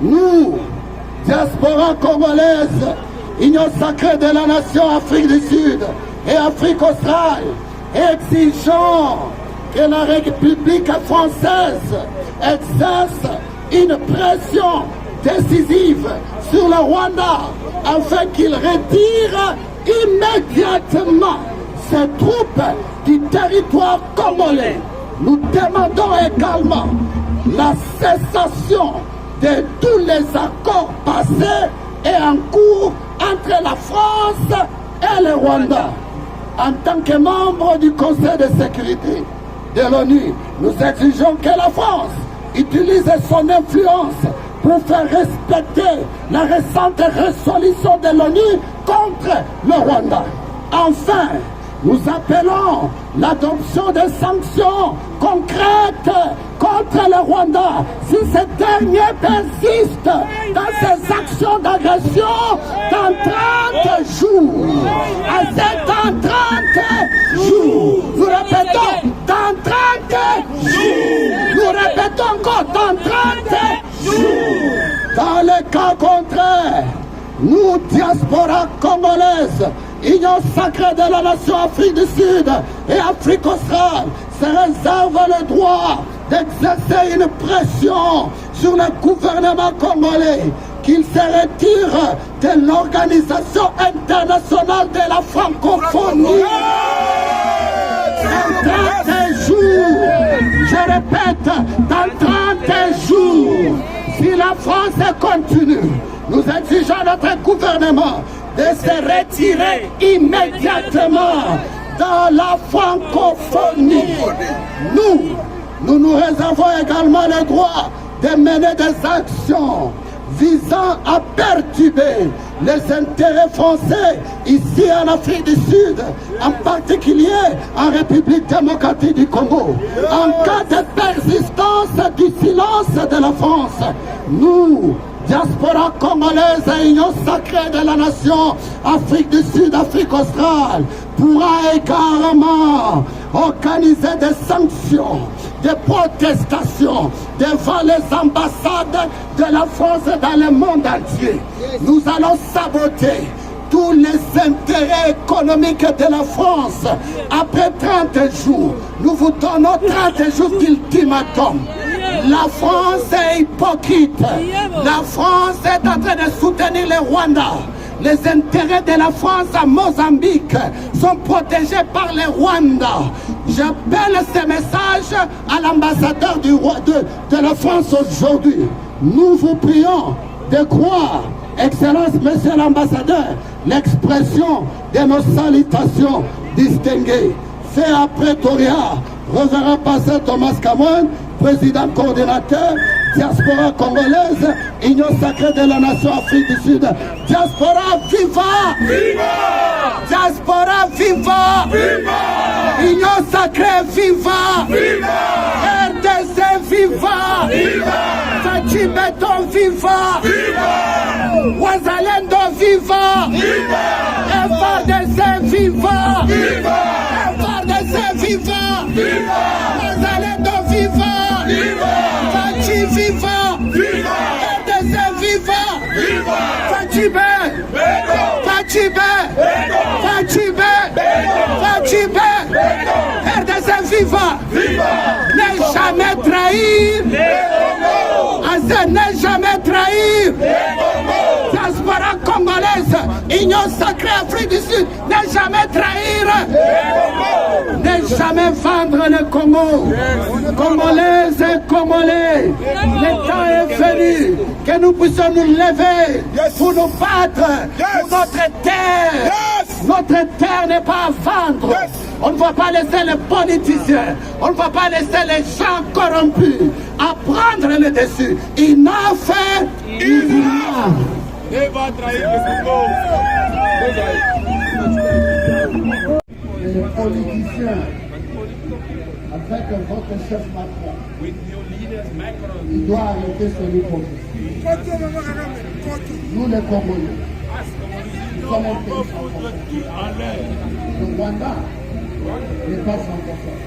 nous, diaspora congolaise, Union sacrée de la nation, Afrique du Sud et Afrique australe, exigeons que la République française exerce une pression décisive sur le Rwanda afin qu'il retire immédiatement ses troupes du territoire congolais. Nous demandons également la cessation de tous les accords passés et en cours entre la France et le Rwanda. En tant que membre du Conseil de sécurité de l'ONU, nous exigeons que la France utilise son influence pour faire respecter la récente résolution de l'ONU contre le Rwanda. Enfin, nous appelons l'adoption de sanctions concrètes contre le Rwanda si ce dernier persiste dans ses actions d'agression dans 30 jours. À dans 30 jours. Nous répétons, dans 30 jours. Nous répétons encore, dans 30 jours. Dans le cas contraire, nous, diaspora congolaise, Union sacrée de la nation Afrique du Sud et Afrique australe, se réserve le droit d'exercer une pression sur le gouvernement congolais qu'il se retire de l'Organisation internationale de la francophonie. Dans 30 jours, je répète, dans 30 jours, si la France continue, nous exigeons à notre gouvernement de se retirer immédiatement dans la francophonie. Nous nous réservons également le droit de mener des actions visant à perturber les intérêts français ici en Afrique du Sud, en particulier en République démocratique du Congo. En cas de persistance du silence de la France, nous, diaspora congolaise et Union sacrée de la nation Afrique du Sud, Afrique australe, pourra également organiser des sanctions, des protestations devant les ambassades de la France dans le monde entier. Nous allons saboter tous les intérêts économiques de la France. Après 30 jours, nous vous donnons 30 jours d'ultimatum. La France est hypocrite. La France est en train de soutenir le Rwanda. Les intérêts de la France à Mozambique sont protégés par le Rwanda. J'appelle ce message à l'ambassadeur de la France aujourd'hui. Nous vous prions de croire, Excellence, Monsieur l'ambassadeur, l'expression de nos salutations distinguées. C'est à Pretoria, Révérend Pasteur Thomas Cameron, président coordinateur, diaspora congolaise, Union sacrée de la nation Afrique du Sud. Diaspora viva! Viva! Diaspora viva! Viva! Union sacrée viva! Viva! RDC viva! Viva! Fachi Beton viva! Viva! Wazalendo viva! Viva! FARDC viva! Viva! FARDC viva! Viva! Wazalendo viva! Viva! Fachi viva! Viva! RDC viva! Viva! Fachibe! Fachibe! Fachibe! Fachibe! RDC viva! Viva! Ne jamais trahir! Ne jamais trahir! Diaspora congolaise, Union sacrée Afrique du Sud, ne jamais trahir! Ne jamais vendre le Congo! Congolaises et Congolais, le temps est venu que nous puissions nous lever pour nous battre pour notre terre. Notre terre n'est pas à vendre. On ne va pas laisser les politiciens, on ne va pas laisser les gens corrompus à prendre le dessus. Il n'a fait, il dira. Ne va trahir le Congo. Les politiciens, avec votre chef Macron, il doit arrêter son hypocrisie. Nous les Congolais, nous sommes un pays francophone. Le Rwanda n'est pas francophone.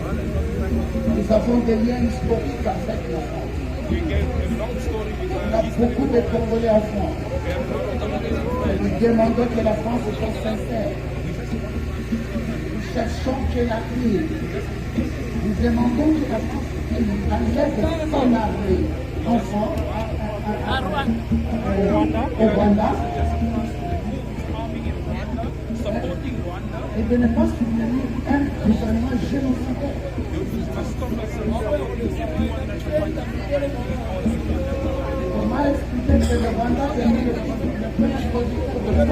Nous avons des liens historiques avec la France. On a beaucoup de Congolais en France. Nous demandons que la France soit sincère. Nous cherchons que la paix. Nous demandons que la France enlève son armée en France, au Rwanda, et de ne pas soutenir un gouvernement génocidaire. Comment expliquer que le Rwanda est le premier producteur de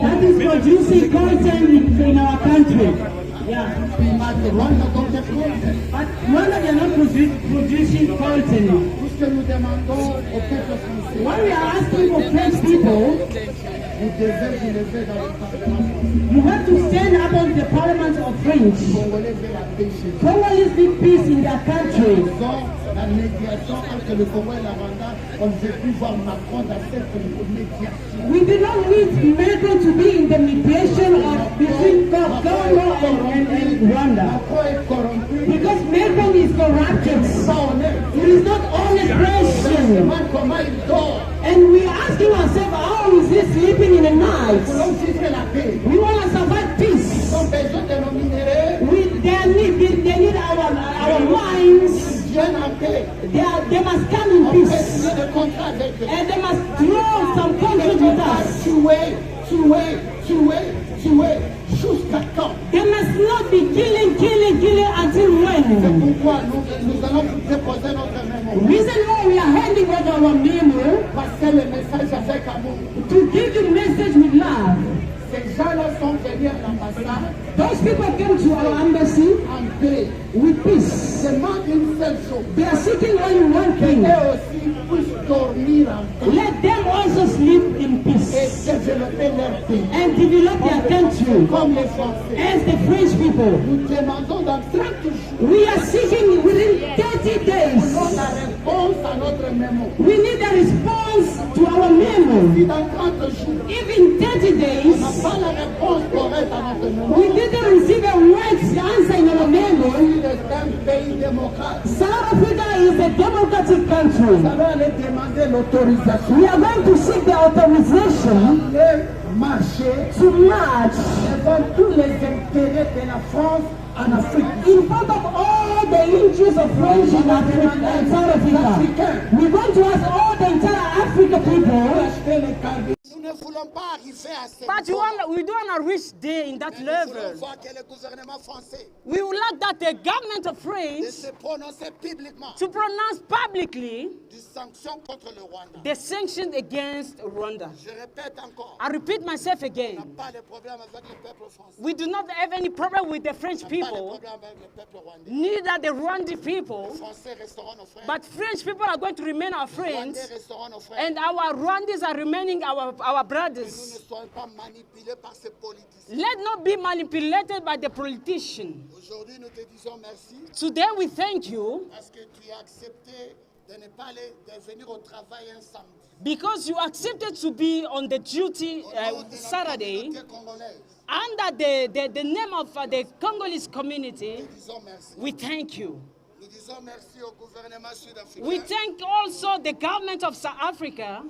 that is producing content in our country. Yeah. But Rwanda don't have content. But Rwanda they are not producing content. Tout ce que nous demandons au peuple français. What we are asking for French people vous devez vous lever dans le Parlement français. You have to stand up on the Parliament of French. Congolais veulent la paix chez eux. Congolese need peace in their country. La médiation entre le Congo et la Rwanda, on ne veut plus voir Macron dans cette médiation. We do not need Macron to be in the mediation between Congo and Rwanda. Because Macron is corrupted. It is not honest person. And we are asking ourselves, how is he sleeping in the night? We want to survive peace. They need our minds. They must come in peace. And they must draw some contract with us. Jusqu'à quand? They must not be killing until when? C'est pourquoi nous allons déposer notre mémoire. Reason why we are handing over our memo, passer le message avec amour. To give the message with love. Ces gens-là sont venus à l'ambassade. Those people came to our embassy en paix, with peace. Demande une seule chose. They are seeking only one thing. Eux aussi puissent dormir en paix. Let them also sleep in peace. Et développer leur pays. And develop their country. Comme les Français. As the French people. Nous demandons dans 30 jours. We are seeking within 30 days. La réponse à notre mémo. We need a response to our memo. Si dans 30 jours. Even 30 days. Pas la réponse correcte à notre mémo. We didn't receive a right answer in our memo. C'est un pays démocrate. South Africa is a democratic country. Nous allons aller demander l'autorisation. We are going to seek the authorization to march devant tous les intérêts de la France en Afrique. In front of all the interests of French in Africa and South Africa. We're going to ask all the entire African people. Nous ne voulons pas arriver à ce But we don't want to reach there in that level. Nous voulons voir que le gouvernement français We would like that the government of France de se prononcer publiquement to pronounce publicly des sanctions contre le Rwanda. The sanctions against Rwanda. Je répète encore. I repeat myself again. On n'a pas de problème avec le peuple français. We do not have any problem with the French people, neither the Rwandan people, but French people are going to remain our friends, and our Rwandans are remaining our brothers. Let not be manipulated by the politician. Today we thank you because you accepted to be on the duty Saturday under the name of the Congolese community. We thank you. We thank also the government of South Africa,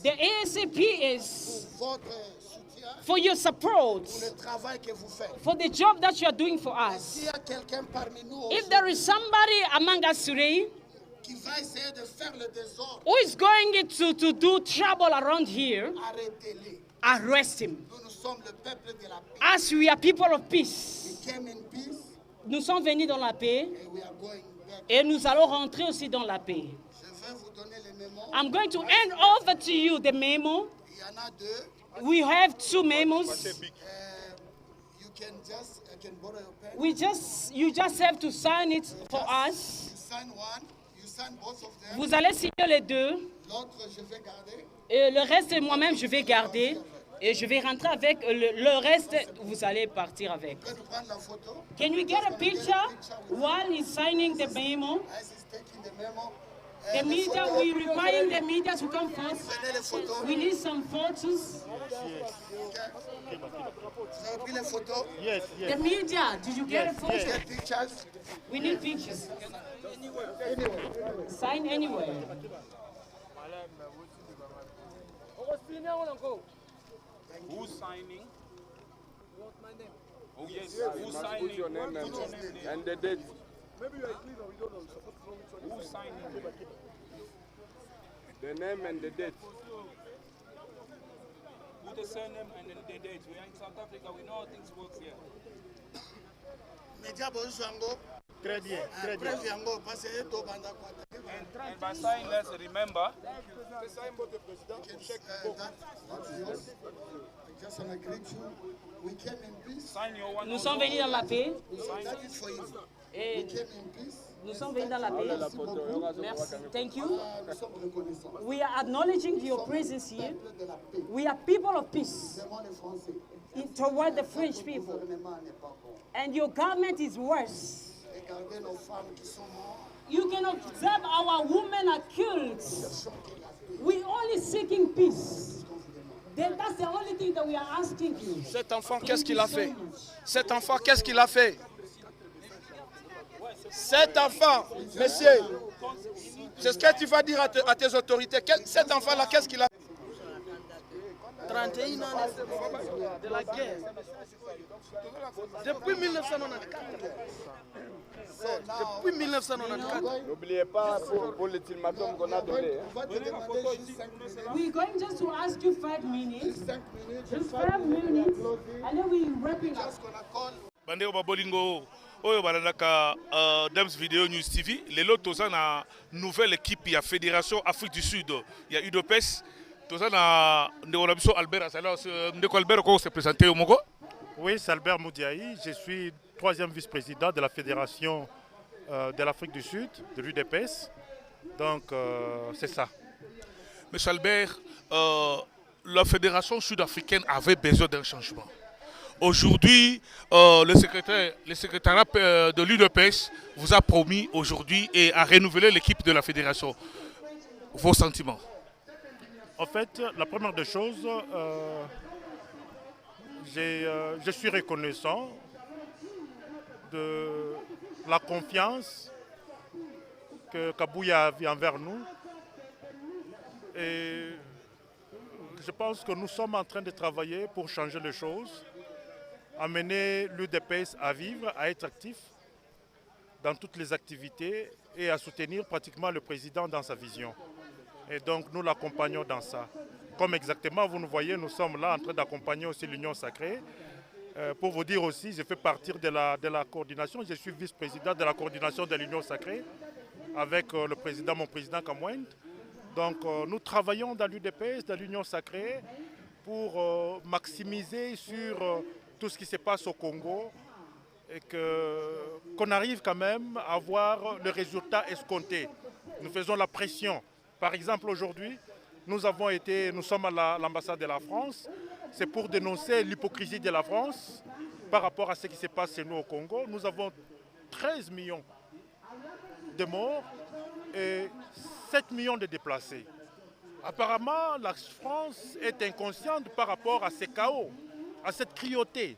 the ASCPS, for your support, for the job that you are doing for us. If there is somebody among us today who is going to do trouble around here, arrest him. As we are people of peace, nous sommes venus dans la paix et nous allons rentrer aussi dans la paix. I'm going to hand over to you the memo. We have two memos. You just have to sign it for us. Vous allez signer les deux. Et le reste, moi-même, je vais garder. Et je vais rentrer avec le reste, vous allez partir avec. Can we get a picture while he's signing the memo? The media, we require the media to come first. We need some photos. Yes. The media, did you get a photo? We need pictures. Sign anywhere. Who's signing? Oh yes, who's signing? Put your name and the date. Who's signing? The name and the date. Put the surname and then the date. We are in South Africa. We know how things work here. Très bien, très bien. And by signing, let's remember. Nous sommes venus dans la paix. Et nous sommes venus dans la paix. Merci. Thank you. We are acknowledging your presence here. We are people of peace toward the French people. And your government is worse. You can observe our women are killed. We only seeking peace. Then that's the only thing that we are asking you. Cet enfant, qu'est-ce qu'il a fait? Cet enfant, qu'est-ce qu'il a fait? Cet enfant, monsieur, c'est ce que tu vas dire à tes autorités. Cet enfant-là, qu'est-ce qu'il a fait? 31 ans de la guerre. Depuis 1994. Depuis 1994. N'oubliez pas pour l'ultimatum qu'on a donné. We're going just to ask you 5 minutes. Just 5 minutes. And then we're wrapping up. Bandeko babolingo oyo balandaka Dems Video News TV. Lelo toza na nouvelle équipe ya Fédération Afrique du Sud. Il y a UDPS. Toza na ndeko na biso Albert Azala. Ndeko Albert ko se présenter au Moko. Oui, c'est Albert Moudiaï. Je suis 3e vice-président de la Fédération de l'Afrique du Sud, de l'UDPS. Donc, c'est ça. Monsieur Albert, la Fédération sud-africaine avait besoin d'un changement. Aujourd'hui, le secrétariat de l'UDPS vous a promis aujourd'hui et a renouvelé l'équipe de la Fédération. Vos sentiments? En fait, la première des choses, je suis reconnaissant de la confiance que Kabouya a envers nous. Et je pense que nous sommes en train de travailler pour changer les choses, amener l'UDPS à vivre, à être actif dans toutes les activités et à soutenir pratiquement le président dans sa vision. Et donc nous l'accompagnons dans ça. Comme exactement, vous nous voyez, nous sommes là en train d'accompagner aussi l'Union Sacrée. Pour vous dire aussi, je fais partie de la coordination, je suis vice-président de la coordination de l'Union Sacrée avec mon président Kamwend. Donc nous travaillons dans l'UDPS, dans l'Union Sacrée, pour maximiser sur tout ce qui se passe au Congo et qu'on arrive quand même à avoir le résultat escompté. Nous faisons la pression. Par exemple, aujourd'hui, nous sommes à l'ambassade de la France. C'est pour dénoncer l'hypocrisie de la France par rapport à ce qui se passe chez nous au Congo. Nous avons 13 millions de morts et 7 millions de déplacés. Apparemment, la France est inconsciente par rapport à ces chaos, à cette cruauté.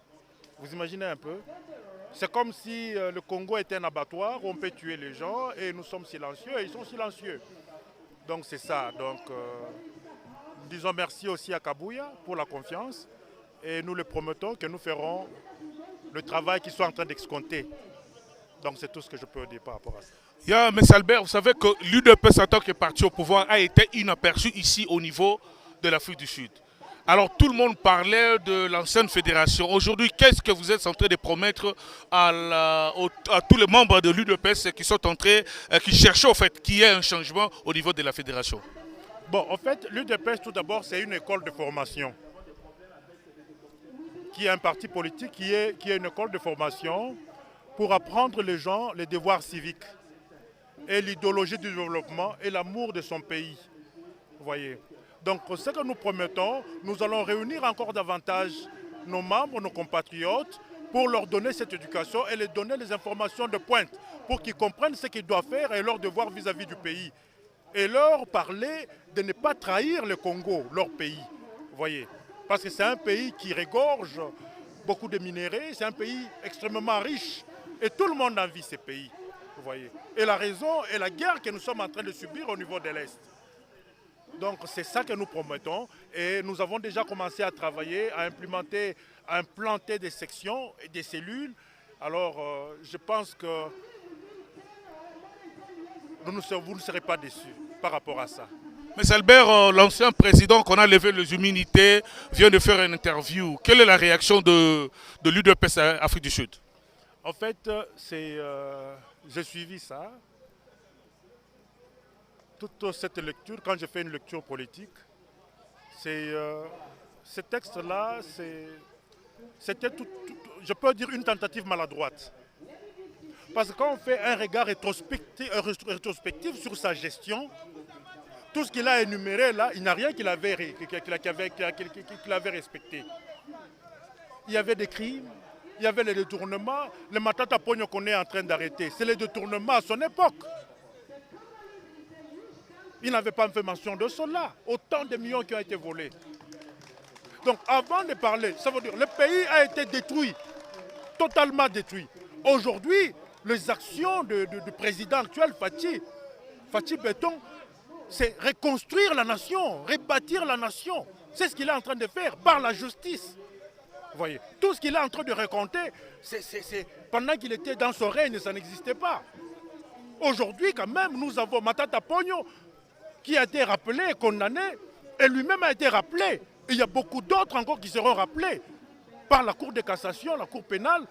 Vous imaginez un peu? C'est comme si le Congo était un abattoir où on peut tuer les gens et nous sommes silencieux et ils sont silencieux. Donc c'est ça. Donc, disons merci aussi à Kabouya pour la confiance et nous le promettons que nous ferons le travail qu'ils sont en train d'escompter. Donc c'est tout ce que je peux dire par rapport à ça. M. Albert, vous savez que l'UDPS en tant que parti au pouvoir a été inaperçu ici au niveau de l'Afrique du Sud. Alors tout le monde parlait de l'ancienne fédération. Aujourd'hui, qu'est-ce que vous êtes en train de promettre à tous les membres de l'UDPS qui sont entrés, qui cherchent au fait qu'il y ait un changement au niveau de la fédération? Bon, en fait, l'UDPS tout d'abord, c'est une école de formation qui est un parti politique, qui est une école de formation pour apprendre les gens les devoirs civiques et l'idéologie du développement et l'amour de son pays. Vous voyez. Donc, ce que nous promettons, nous allons réunir encore davantage nos membres, nos compatriotes, pour leur donner cette éducation et leur donner les informations de pointe, pour qu'ils comprennent ce qu'ils doivent faire et leur devoir vis-à-vis du pays. Et leur parler de ne pas trahir le Congo, leur pays. Vous voyez. Parce que c'est un pays qui regorge beaucoup de minéraux, c'est un pays extrêmement riche. Et tout le monde envie ces pays. Vous voyez. Et la raison est la guerre que nous sommes en train de subir au niveau de l'Est. Donc c'est ça que nous promettons et nous avons déjà commencé à travailler, à implanter des sections et des cellules. Alors je pense que vous ne serez pas déçus par rapport à ça. Mais Albert, l'ancien président qu'on a levé les immunités vient de faire une interview. Quelle est la réaction de l'UDPS Afrique du Sud? En fait, j'ai suivi ça. Toute cette lecture, quand j'ai fait une lecture politique, ce texte-là, c'était, je peux dire, une tentative maladroite. Parce que quand on fait un regard rétrospectif sur sa gestion, tout ce qu'il a énuméré là, il n'y a rien qu'il avait respecté. Il y avait des crimes, il y avait les détournements, le Matata Pogno qu'on est en train d'arrêter, c'est les détournements à son époque. Il n'avait pas fait mention de cela, autant de millions qui ont été volés. Donc avant de parler, ça veut dire que le pays a été détruit, totalement détruit. Aujourd'hui, les actions du président actuel, Fathi Béton, c'est reconstruire la nation, rebâtir la nation. C'est ce qu'il est en train de faire par la justice. Vous voyez, tout ce qu'il est en train de raconter, pendant qu'il était dans son règne, ça n'existait pas. Aujourd'hui, quand même, nous avons Matata Pogno qui a été rappelé et condamné, et lui-même a été rappelé. Et il y a beaucoup d'autres encore qui seront rappelés par la Cour de cassation, la Cour pénale.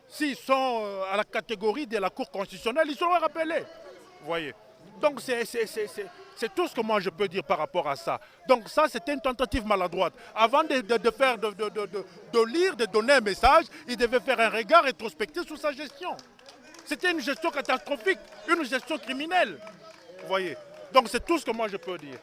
S'ils sont à la catégorie de la Cour constitutionnelle, ils seront rappelés. Vous voyez. Donc c'est tout ce que moi je peux dire par rapport à ça. Donc ça, c'était une tentative maladroite. Avant de lire, de donner un message, il devait faire un regard rétrospectif sur sa gestion. C'était une gestion catastrophique, une gestion criminelle. Vous voyez. Donc c'est tout ce que moi je peux dire.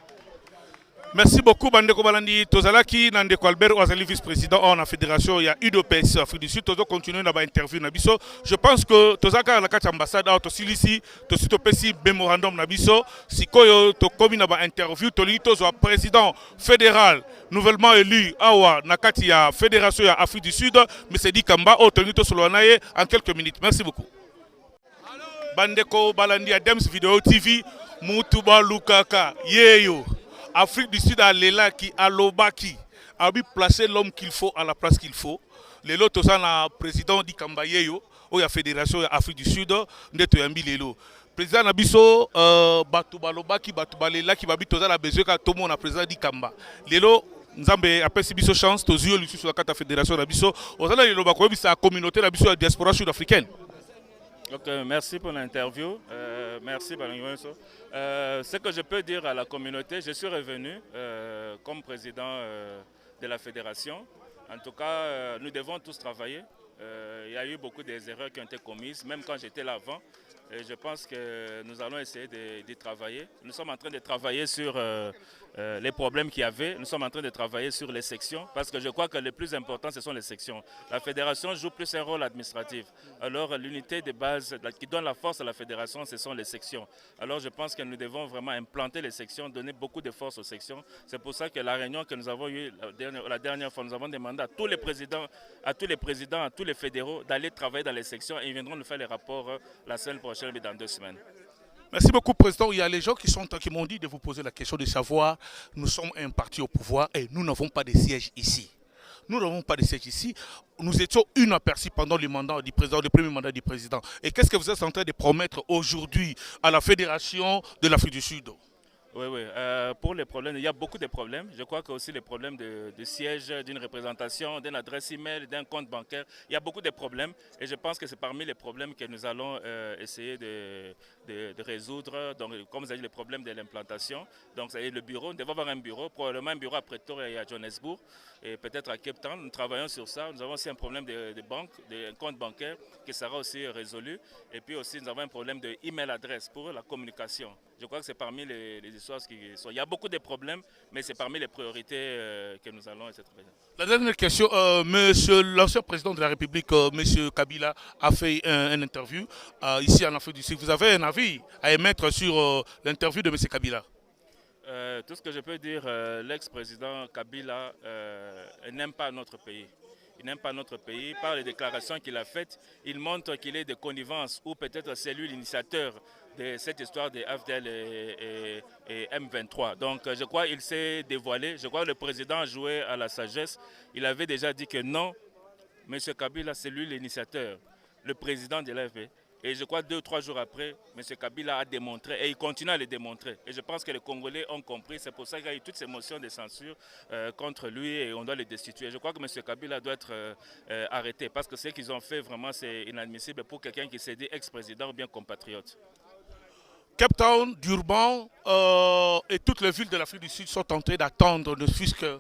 Merci beaucoup, Bandeko Balandi. Tozalaki, Nandeko Albert, Ozali vice-président en la fédération, il y a UDOPS Afrique du Sud. Tozo continue dans l'interview Nabiso. Je pense que Tozaka la carte ambassade, Tosili, Tositopesi, mémorandum Nabiso. Si Koyo, Tokomi na interview, Toli Tozo, président fédéral, nouvellement élu, Awa, Nakati, ya fédération ya Afrique du Sud, mais c'est dit Kamba, Toli Tosoloanaye, en quelques minutes. Merci beaucoup. Bandeko Balandi, Dems Video TV, Mutuba Lukaka, Yeyo. Afrique du Sud a l'élan qui a l'obaki a placé l'homme qu'il faut à la place qu'il faut. Les lots sont le président di Kambayeyo, ou la fédération Afrique du Sud, ndeto yambi lelo. Président Nabiso batuba lobaki batuba lela qui babi toza la besoin ka tomo na président di Kamba. Lelo nzambe après si biso chance tozio lui sur la carte fédération Nabiso. Ozala lelo ba ko bisa la communauté Nabiso la diaspora sud-africaine. Donc, merci pour l'interview. Merci, Balangwenso. Ce que je peux dire à la communauté, je suis revenu comme président de la fédération. En tout cas, nous devons tous travailler. Il y a eu beaucoup d'erreurs qui ont été commises, même quand j'étais là avant. Et je pense que nous allons essayer de travailler. Nous sommes en train de travailler sur les problèmes qu'il y avait. Nous sommes en train de travailler sur les sections parce que je crois que le plus important, ce sont les sections. La fédération joue plus un rôle administratif. Alors l'unité de base qui donne la force à la fédération, ce sont les sections. Alors je pense que nous devons vraiment implanter les sections, donner beaucoup de force aux sections. C'est pour ça que la réunion que nous avons eue la dernière fois, nous avons demandé à tous les présidents, à tous les fédéraux d'aller travailler dans les sections et ils viendront nous faire les rapports la semaine prochaine, mais dans 2 semaines. Merci beaucoup, Président. Il y a les gens qui m'ont dit de vous poser la question de savoir, nous sommes un parti au pouvoir et nous n'avons pas de siège ici. Nous n'avons pas de siège ici. Nous étions inaperçus pendant le mandat du président, le premier mandat du président. Et qu'est-ce que vous êtes en train de promettre aujourd'hui à la Fédération de l'Afrique du Sud? Oui, oui. Pour les problèmes, il y a beaucoup de problèmes. Je crois que aussi les problèmes de siège, d'une représentation, d'une adresse email, d'un compte bancaire, il y a beaucoup de problèmes. Et je pense que c'est parmi les problèmes que nous allons essayer de résoudre. Donc, comme vous avez dit, les problèmes de l'implantation. Donc, ça y est, le bureau, nous devons avoir un bureau, probablement un bureau à Pretoria et à Johannesburg, et peut-être à Cape Town. Nous travaillons sur ça. Nous avons aussi un problème de banque, d'un compte bancaire qui sera aussi résolu. Et puis aussi, nous avons un problème de email adresse pour la communication. Je crois que c'est parmi les histoires qui sont. Il y a beaucoup de problèmes, mais c'est parmi les priorités que nous allons essayer de travailler. La dernière question, monsieur l'ancien président de la République, monsieur Kabila, a fait une interview ici en Afrique du Sud. Vous avez un avis à émettre sur l'interview de monsieur Kabila? Tout ce que je peux dire, l'ex-président Kabila n'aime pas notre pays. Il n'aime pas notre pays. Par les déclarations qu'il a faites, il montre qu'il est de connivence ou peut-être c'est lui l'initiateur de cette histoire de AFDL et M23. Donc je crois qu'il s'est dévoilé. Je crois que le président a joué à la sagesse. Il avait déjà dit que non, M. Kabila, c'est lui l'initiateur, le président de l'AFP. Et je crois 2 ou 3 jours après, M. Kabila a démontré et il continue à le démontrer. Et je pense que les Congolais ont compris. C'est pour ça qu'il y a eu toutes ces motions de censure contre lui et on doit le destituer. Je crois que M. Kabila doit être arrêté parce que ce qu'ils ont fait, vraiment, c'est inadmissible pour quelqu'un qui s'est dit ex-président ou bien compatriote. Cape Town, Durban et toutes les villes de l'Afrique du Sud sont en train d'attendre ne fût-ce que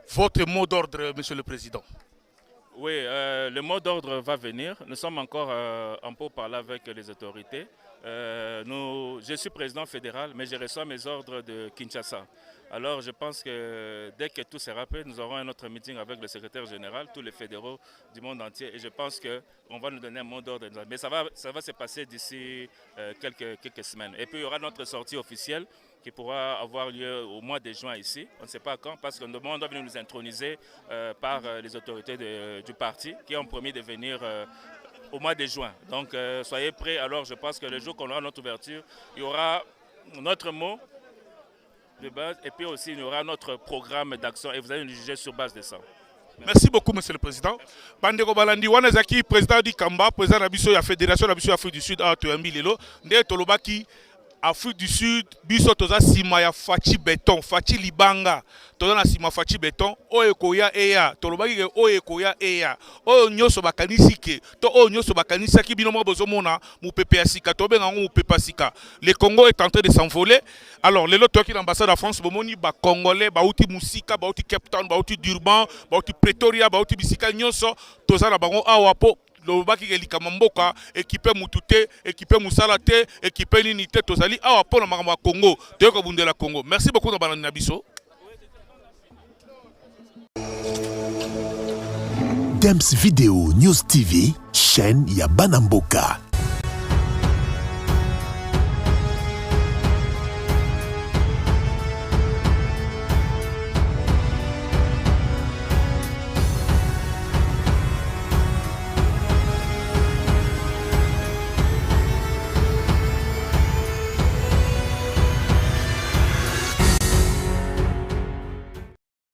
votre mot d'ordre, Monsieur le Président. Oui, le mot d'ordre va venir. Nous sommes encore en pourparlers avec les autorités. Je suis président fédéral, mais je reçois mes ordres de Kinshasa. Alors je pense que dès que tout sera prêt, nous aurons un autre meeting avec le secrétaire général, tous les fédéraux du monde entier. Et je pense qu'on va nous donner un mot d'ordre. Mais ça va se passer d'ici quelques semaines. Et puis il y aura notre sortie officielle qui pourra avoir lieu au mois de juin ici. On ne sait pas quand, parce qu'on doit venir nous introniser par les autorités du parti qui ont promis de venir au mois de juin. Donc soyez prêts. Alors je pense que le jour qu'on aura notre ouverture, il y aura notre mot de base et puis aussi il y aura notre programme d'action et vous allez nous juger sur base de ça. Merci beaucoup, Monsieur le Président. Bandeko Balandi, Wanazaki, président du Kamba, président de la Fédération de l'Afrique du Sud, Toyambi Lelo, Nde Tolobaki, Afrique du Sud, biso toza sima ya fachi béton, fachi libanga, toza na sima fachi béton, oyo koya eya, tolobaki ke oyo koya eya, oyo nyoso bakanisi ke, to oyo nyoso bakanisi ki bino mo bozomona mu pepe ya sika, to benga mu pepe sika. Le Congo est en train de s'envoler. Alors, les lots qui l'ambassade de France, bomoni ba congolais, ba outi musika, ba outi Cape Town, ba outi Durban, ba outi Pretoria, ba outi bisika nyoso, toza na bango awapo. Lobaki kelika mboka équipé mutute équipé musalate équipé ninité tozali awa pona makamba Congo toyoko bundela Congo. Merci beaucoup na balandi na biso. Dems Video News TV, chaîne ya Banamboka.